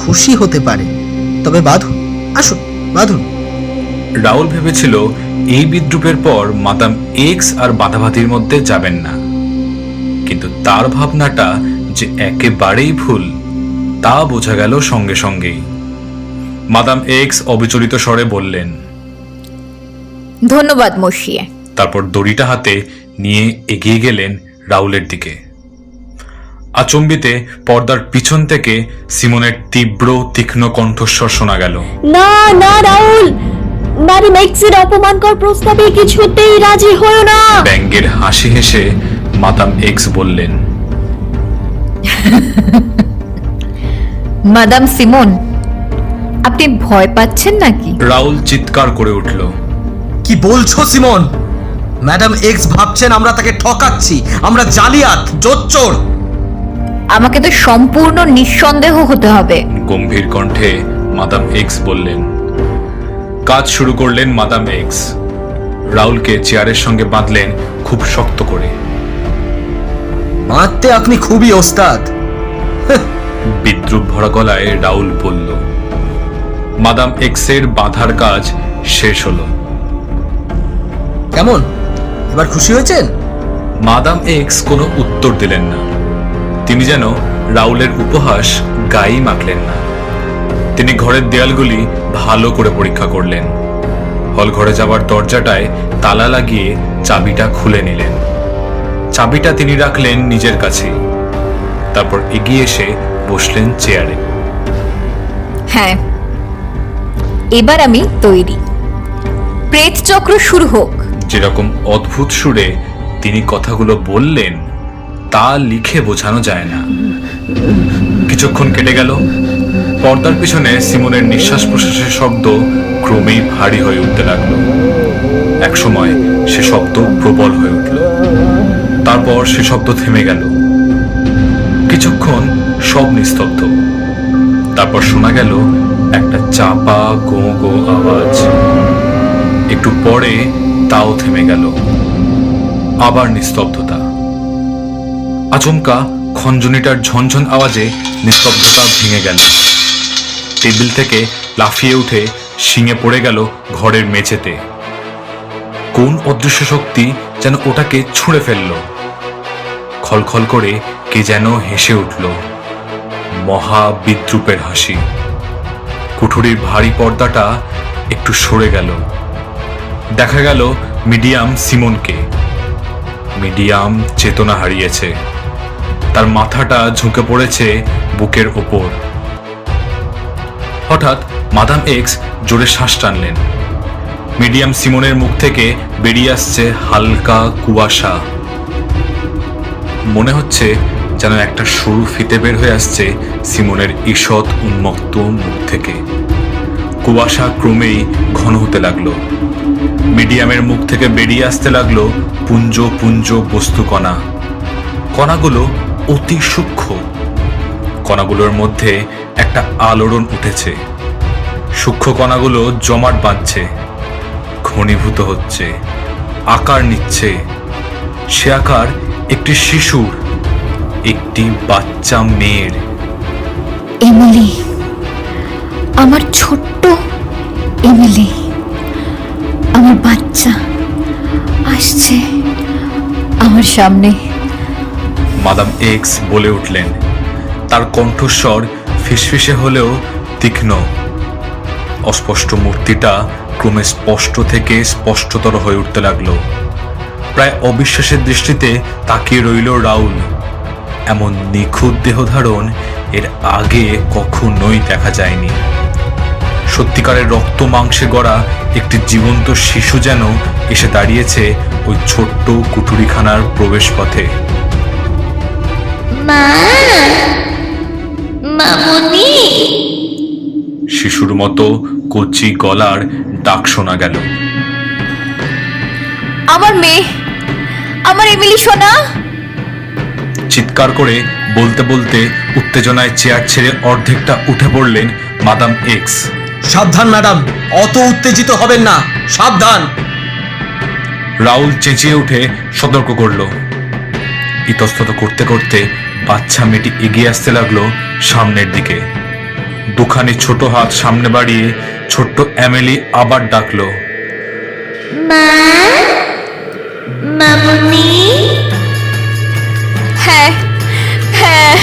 Speaker 4: খুশি হতে পারে তবে বাঁধুন, আসুন বাঁধুন।
Speaker 8: রাউল ভেবেছিল এই বিদ্রুপের পর মাদাম এক্স আর বাঁধাবাঁধির মধ্যে যাবেন না, কিন্তু তার ভাবনাটা যে একেবারেই ভুল তা বোঝা গেল সঙ্গে সঙ্গেই। মাদাম এক্স অবিচলিত স্বরে বললেন,
Speaker 3: ধন্যবাদ মসিয়ে।
Speaker 8: তারপর দড়িটা হাতে নিয়ে এগিয়ে গেলেন রাউলের দিকে। আচম্বিতে পর্দার পিছন থেকে সিমনের তীব্র তীক্ষ্ণ কণ্ঠস্বর শোনা গেল,
Speaker 1: না না রাহুল, ম্যাডাম এক্সের অপমানকর প্রস্তাবে কিছুতেই রাজি হও না।
Speaker 8: ব্যঙ্গের হাসি হেসে মাদাম এক্স বললেন,
Speaker 3: মাদাম সিমন, আপনি ভয় পাচ্ছেন নাকি?
Speaker 8: রাউল চিৎকার করে উঠল,
Speaker 4: কি বলছো সিমন? ম্যাডাম এক্স ভাবছেন আমরা তাকে ঠকাচ্ছি, আমরা জালিয়াত, জোচ্চোর।
Speaker 3: আমাকে তো সম্পূর্ণ নিঃসন্দেহ হতে হবে।
Speaker 8: গম্ভীর কণ্ঠে মাদাম এক্স বললেন। কাজ শুরু করলেন মাদাম এক্স। রাউলকে চেয়ারের সঙ্গে বাঁধলেন খুব শক্ত করে।
Speaker 4: মারতে আপনি খুবই ওস্তাদ।
Speaker 8: বিদ্রুপ ভরা গলায় রাউল বলল। মাদাম এক্সের বাঁধার কাজ শেষ হলো।
Speaker 4: কেমন, এবার খুশি হয়েছেন?
Speaker 8: মাদাম এক্স কোনো উত্তর দিলেন না। তিনি যেন রাউলের উপহাস গায়েই মাখলেন না। তিনি ঘরের দেয়ালগুলি ভালো করে পরীক্ষা করলেন। হল ঘরে যাবার দরজাটায় তালা লাগিয়ে চাবিটা খুলে নিলেন। চাবিটা তিনি রাখলেন নিজের কাছে। তারপর এগিয়ে এসে বসলেন চেয়ারে।
Speaker 3: হ্যাঁ, এবার আমি তৈরি। প্রেত চক্র শুরু হোক।
Speaker 8: যেরকম অদ্ভুত সুরে তিনি কথাগুলো বললেন তা লিখে বোঝানো যায় না। কিছুক্ষণ কেটে গেল। পর্দার পিছনে সিমনের নিঃশ্বাস প্রশ্বাসের শব্দ ক্রমেই ভারী হয়ে উঠতে লাগলো। একসময় সে শব্দ প্রবল হয়ে উঠল। তারপর সে শব্দ থেমে গেল। কিছুক্ষণ সব নিস্তব্ধ। তারপর শোনা গেল একটা চাপা গো গো আওয়াজ। একটু পরে তাও থেমে গেল। আবার নিস্তব্ধতা। আচমকা খঞ্জনিটার ঝনঝন আওয়াজে নিস্তব্ধতা ভেঙে গেল। টেবিল থেকে লাফিয়ে উঠে শিঙে পড়ে গেল ঘরের মেঝেতে। কোন অদৃশ্য শক্তি যেন ওটাকে ছুঁড়ে ফেলল। খলখল করে কে যেন হেসে উঠল, মহা বিদ্রুপের হাসি। কুঠুরির ভারী পর্দাটা একটু সরে গেল। দেখা গেল মিডিয়াম সিমনকে। মিডিয়াম চেতনা হারিয়েছে, তার মাথাটা ঝুঁকে পড়েছে বুকের ওপর। হঠাৎ মাদাম এক্স জোরে শ্বাস টানলেন। মিডিয়াম সিমনের মুখ থেকে বেরিয়ে আসছে হালকা কুয়াশা। মনে হচ্ছে যেন একটা সরু ফিতে বের হয়ে আসছে সিমনের ঈষৎ উন্মত্ত মুখ থেকে। কুয়াশা ক্রমেই ঘন হতে লাগলো। মিডিয়ামের মুখ থেকে বেরিয়ে আসতে লাগলো পুঞ্জ পুঞ্জ বস্তুকণা। কণাগুলো অতি সূক্ষ্ম। কণাগুলোর মধ্যে একটা আলোড়ন উঠেছে। সূক্ষ্ম কণাগুলো জমাট বাঁধছে, ঘনীভূত হচ্ছে, আকার নিচ্ছে। সে আকার একটি শিশুর, একটি বাচ্চা মেয়ের।
Speaker 3: এমিলি, আমার ছোট্ট এমিলি, আমার বাচ্চা আসছে আমার সামনে।
Speaker 8: মাদাম এক্স বলে উঠলেন। তার কণ্ঠস্বর ফিসফিসে হলেও তীক্ষ্ণ। অস্পষ্ট মূর্তিটা ক্রমে স্পষ্ট থেকে স্পষ্টতর হয়ে উঠতে লাগলো। প্রায় অবিশ্বাসের দৃষ্টিতে তাকিয়ে রইল রাউল। এমন নিখুঁত দেহধারণ এর আগে কখনোই দেখা যায়নি। সত্যিকারের রক্ত মাংসে গড়া একটি জীবন্ত শিশু যেন এসে দাঁড়িয়েছে ওই ছোট্ট কুঠুরিখানার প্রবেশ পথে। শিশুর মতো কচি গলার ডাক শোনা গেল।
Speaker 3: আমার মেয়ে, আমার এমিলি সোনা।
Speaker 8: চিৎকার করে বলতে বলতে উত্তেজনায় চেয়ার ছেড়ে অর্ধেকটা উঠে পড়লেন মাদাম এক্স।
Speaker 4: সাবধান ম্যাডাম, অত উত্তেজিত হবেন না, সাবধান।
Speaker 8: রাউল চেঁচিয়ে উঠে সতর্ক করল। ইতস্তত করতে করতে বাচ্চা মেয়েটি এগিয়ে আসতে লাগলো সামনের দিকে। দুখানি ছোট হাত সামনে বাড়িয়ে ছোট্ট এমিলি আবার ডাকলো,
Speaker 3: মামুনি। হ্যাঁ হ্যাঁ,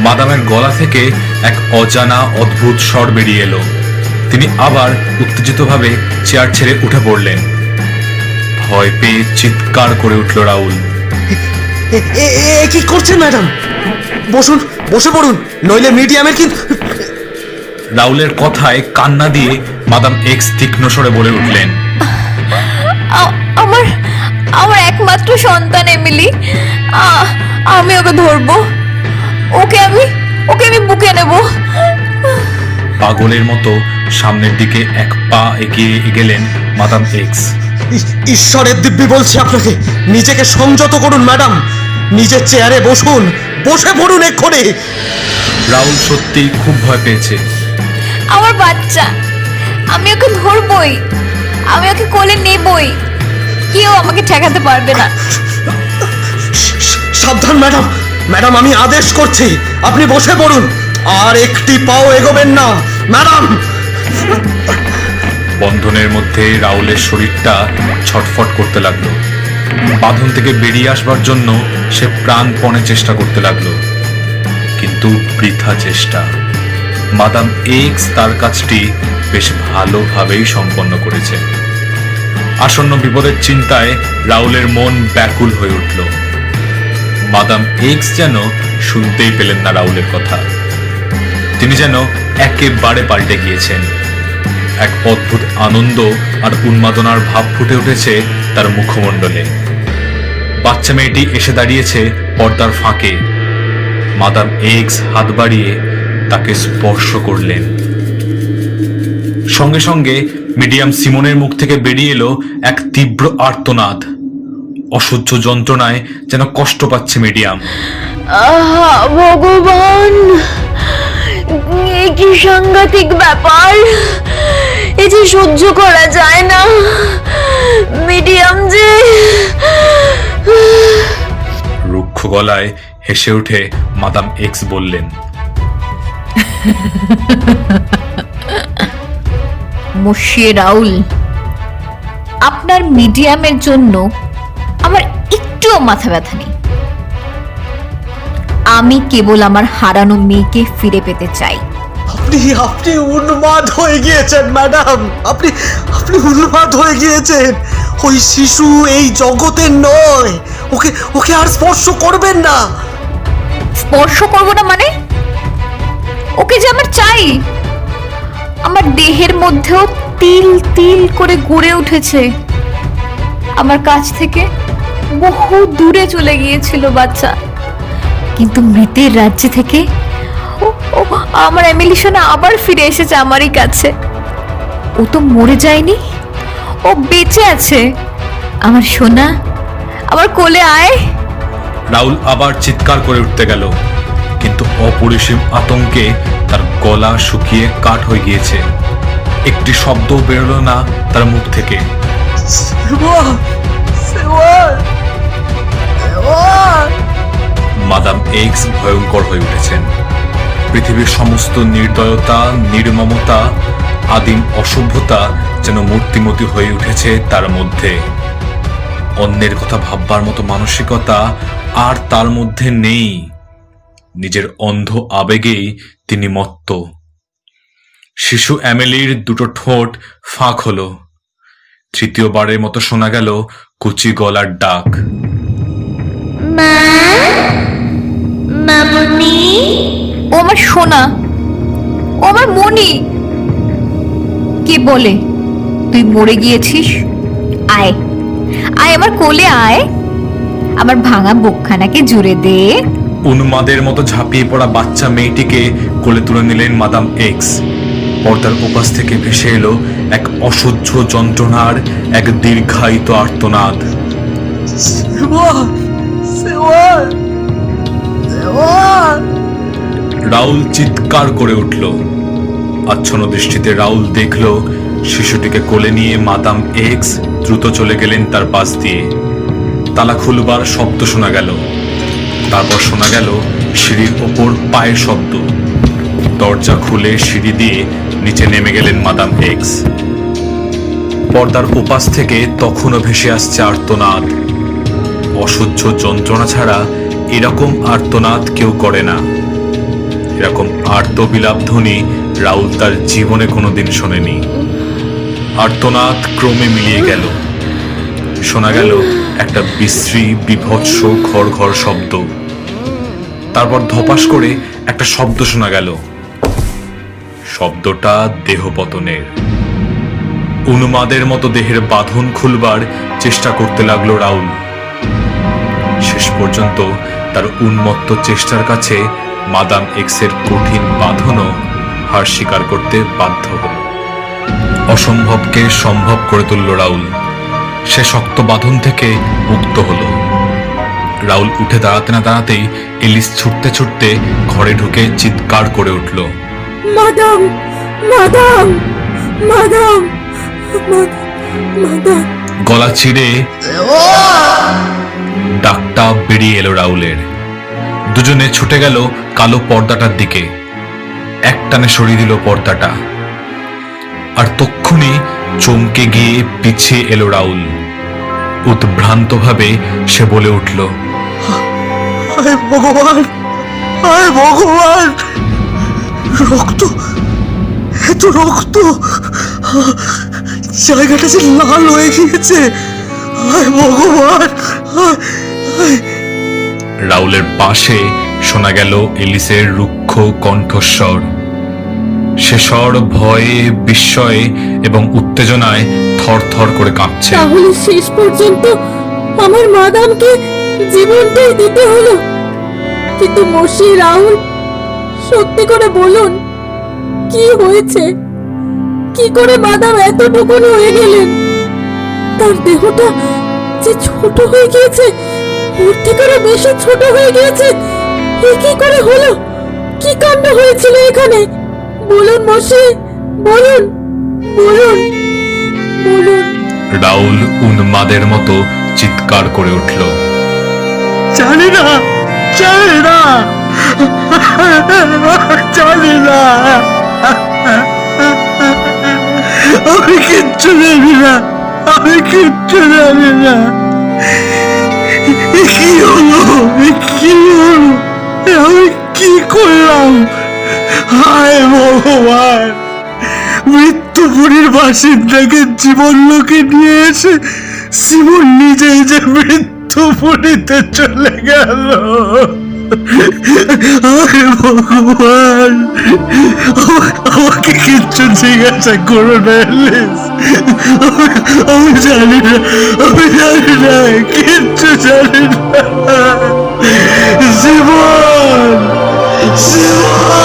Speaker 8: মাদামের গলা থেকে এক অজানা অদ্ভুত স্বর বেরিয়ে এলো। তিনি আবার উত্তেজিতভাবে চেয়ার ছেড়ে উঠে পড়লেন। ভয় পেয়ে চিৎকার করে উঠল রাউল।
Speaker 4: কি করছেন ম্যাডাম? বসুন, বসে পড়ুন, নইলে মিডিয়ামের কিন্তু।
Speaker 8: রাউলের কথায় কান্না দিয়ে মাদাম এক্স তীক্ষ্ণ স্বরে বলে উঠলেন,
Speaker 3: আমার আমার একমাত্র সন্তান এমিলি। আমি ওকে ধরবো, ওকে আমি বুকে নেব।
Speaker 8: পাগলের মতো সামনের দিকে এক পা এগিয়ে গেলেন মাদাম এক্স।
Speaker 4: ঈশ্বরের দিব্যি বলছি আপনাকে, নিজেকে সংযত করুন ম্যাডাম। নিজের চেয়ারে বসুন, বসে পড়ুন এক্ষুনি।
Speaker 8: রাউল সত্যিই খুব ভয় পেয়েছে।
Speaker 3: আমার বাচ্চা, আমি ওকে ধরবই, আমি ওকে কোলে নেবই, কেউ আমাকে ঠেকাতে পারবে না।
Speaker 4: সাবধান ম্যাডাম, ম্যাডাম আমি আদেশ করছি, আপনি বসে পড়ুন, আর একটি পাও এগোবেন না ম্যাডাম।
Speaker 8: বন্ধনের মধ্যে রাউলের শরীরটা ছটফট করতে লাগলো। বাঁধন থেকে বেরিয়ে আসবার জন্য সে প্রাণপণে চেষ্টা করতে লাগলো, কিন্তু বৃথা চেষ্টা। মাদাম এক্স তার কাজটি বেশ ভালোভাবেই সম্পন্ন করেছে। আসন্ন বিপদের চিন্তায় রাউলের মন ব্যাকুল হয়ে উঠল। মাদাম এক্স যেন শুনতেই পেলেন না রাউলের কথা। তিনি যেন একেবারে পাল্টে গিয়েছেন। এক অদ্ভুত আনন্দ আর উন্মাদনার ভাব ফুটে উঠেছে তার মুখমণ্ডলে। বাচ্চা মেয়েটি এসে দাঁড়িয়েছে পর্দার ফাঁকে। মাদাম এক্স হাত বাড়িয়ে তাকে স্পর্শ করলেন। সঙ্গে সঙ্গে মিডিয়াম সিমনের মুখ থেকে বেরিয়ে এলো এক তীব্র আর্তনাদ। অসহ্য যন্ত্রণায় যেন কষ্ট পাচ্ছে মিডিয়াম।
Speaker 1: ভগবান, সাংঘাতিক ব্যাপার, এ যে সহ্য করা যায় না। মিডিয়াম যে।
Speaker 8: রুক্ষ গলায় হেসে উঠে মাদাম এক্স বললেন,
Speaker 3: মশিয়ে রাউল, আপনার মিডিয়ামের জন্য আমার একটুও মাথা ব্যথা নেই। আমি কেবল আমার হারানো মেয়েকে ফিরে পেতে চাই।
Speaker 4: আপনি আপনি উন্মাদ হয়ে গিয়েছেন ম্যাডাম, আপনি আপনি উন্মাদ হয়ে গিয়েছেন। ওই শিশু এই জগতের নয়, ওকে ওকে আর স্পর্শ করবেন না।
Speaker 3: স্পর্শ করব না মানে? ওকে যে আমার চাই। আমার দেহের মধ্যেও তিল তিল করে গড়ে উঠেছে। আমার কাছ থেকে বহু দূরে চলে গিয়েছিল বাচ্চা, কিন্তু মৃতের রাজ্য থেকে ও আমার এমিলিশনা আবার ফিরে এসেছে আমারই কাছে। ও তো মরে যায়নি, ও বেঁচে আছে। আমার সোনা, আমার কোলে আয়।
Speaker 8: রাউল আবার চিৎকার করে উঠতে গেল, কিন্তু অপরিসীম আতঙ্কে তার গলা শুকিয়ে কাঠ হয়ে গিয়েছে। একটি শব্দ বেরোলো না তার মুখ থেকে। মাদাম এক্স ভয়ঙ্কর হয়ে উঠেছেন। পৃথিবীর সমস্ত নির্দয়তা, নির্মমতা, আদিম অসভ্যতা যেন মূর্তিমতী হয়ে উঠেছে তার মধ্যে। অন্যের কথা ভাববার মতো মানসিকতা আর তার মধ্যে নেই। নিজের অন্ধ আবেগেই তিনি মত্ত। শিশু অ্যামেলির দুটো ঠোঁট ফাঁক হলো। তৃতীয়বারের মতো শোনা গেল কুচি গলার ডাক,
Speaker 1: মা, মামুনি।
Speaker 3: ও আমার সোনা, ও আমার মনি। কে বলে তুই মরে গিয়েছিস? আয় আয়, আমার কোলে আয়, আমার ভাঙা বুকখানাকে জুড়ে দে।
Speaker 8: উন্মাদের মতো ঝাঁপিয়ে পড়া বাচ্চা মেয়েটিকে কোলে তুলে নিলেন মাদাম এক্স। পর্দার ওপাশ থেকে ভেসে এলো এক অসহ্য যন্ত্রণার এক দীর্ঘায়িত আর্তনাদ। রাউল চিৎকার করে উঠল। আচ্ছন্ন দৃষ্টিতে রাউল দেখল শিশুটিকে কোলে নিয়ে মাদাম এক্স দ্রুত চলে গেলেন তার পাশ দিয়ে। তালা খুলবার শব্দ শোনা গেল। তারপর শোনা গেল সিঁড়ির ওপর পায়ের শব্দ। দরজা খুলে সিঁড়ি দিয়ে নিচে নেমে গেলেন মাদাম এক্স। পর্দার ওপাশ থেকে তখনও ভেসে আসছে আর্তনাদ। অসহ্য যন্ত্রণা ছাড়া এরকম আর্তনাদ কেউ করে না। এরকম আর্তবিলাপ ধ্বনি রাউল তার জীবনে কোনোদিন শোনেনি। আর্তনাদ ক্রমে মিলিয়ে গেল। শোনা গেল একটা বিশ্রী বিভৎস ঘর ঘর শব্দ। তারপর ধপাস করে একটা শব্দ শোনা গেল। শব্দটা দেহপতনের। উন্মাদের মতো দেহের বাঁধন খুলবার চেষ্টা করতে লাগলো রাউল। শেষ পর্যন্ত তার উন্মত্ত চেষ্টার কাছে মাদাম এক্সের কঠিন বাঁধনও হার স্বীকার করতে বাধ্য হল। অসম্ভবকে সম্ভব করে তুলল রাউল। সে শক্ত বাঁধন থেকে মুক্ত হলো। রাউল উঠে দাঁড়াতে না দাঁড়াতেই এলিস ছুটতে ছুটতে ঘরে ঢুকে চিৎকার করে উঠল,
Speaker 9: মাদাম, মাদাম, মাদাম, মাদাম।
Speaker 8: গলা ছিঁড়ে ডাকটা বেরিয়ে এলো রাউলের। দুজনে ছুটে গেল কালো পর্দাটার দিকে। একটানে সরিয়ে দিল পর্দাটা। আর তক্ষুনি চমকে গিয়ে পিছিয়ে এলো রাউল। উদ্ভ্রান্তভাবে সে বলে উঠল,
Speaker 4: হায় ভগবান, হায় ভগবান, রক্ত, এত রক্ত, জায়গাটা যে লাল হয়ে গিয়েছে। হায় ভগবান।
Speaker 8: রাউলের পাশে শোনা গেল এলিসের রুক্ষ কণ্ঠস্বর। সে স্বর ভয়ে, বিস্ময়ে এবং উত্তেজনায় থরথর করে কাঁপছে।
Speaker 9: তাহলে শেষ পর্যন্ত আমার মাদামকে জীবনটাই দিতে হলো। কিন্তু মশি রাহুল, সত্যি করে বলুন, কি হয়েছে? কি করে মাদাম এতটুকুনি হয়ে গেলেন? তার দেহটা যে ছোট হয়ে গিয়েছে, ওর থেকে বেশি ছোট হয়ে গিয়েছে। এ কি করে হলো? কি কাণ্ড হয়েছিল এখানে? বলুন মশাই, বলুন বলুন বলুন।
Speaker 8: রাহুল উন্মাদের মতো চিৎকার করে উঠল।
Speaker 4: জানি না, জানি না, জানি না, আমি কিচ্ছু জানি না, আমি কিচ্ছু জানি না। কি হলো, কি হলো, আমি কি করলাম? হায় ভগবান, মৃত্যুপুরীর বাসিন্দাকে জীবন লোকে নিয়ে এসে সিমন নিজেই যে মৃত্যুপুরীতে চলে গেল। হায় ভগবান, আমাকে কিচ্ছু জিজ্ঞাসা করো না এলিস। আমি জানি না, আমি জানি না, কিচ্ছু জানি না। জীবন, জীবন।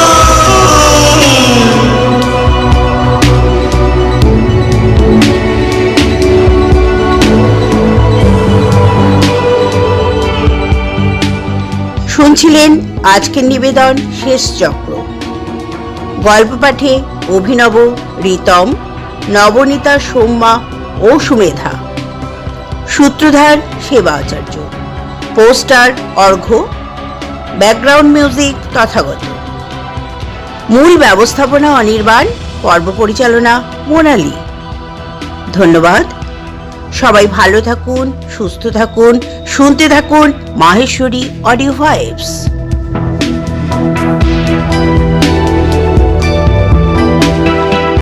Speaker 7: শুনছিলেন আজকের নিবেদন শেষ চক্র। গল্প পাঠে অভিনব, রিতম, নবনীতা, সৌম্যা ও সুমেধা। সূত্রধার Seba Acharya. Poster Arghya. Background music Tathagata. মূল ব্যবস্থাপনা অনির্বাণ। পর্ব পরিচালনা মোনালি। ধন্যবাদ। সবাই ভালো থাকুন, সুস্থ থাকুন, শুনতে থাকুন মাহেশ্বরী অডিও ভাইবস।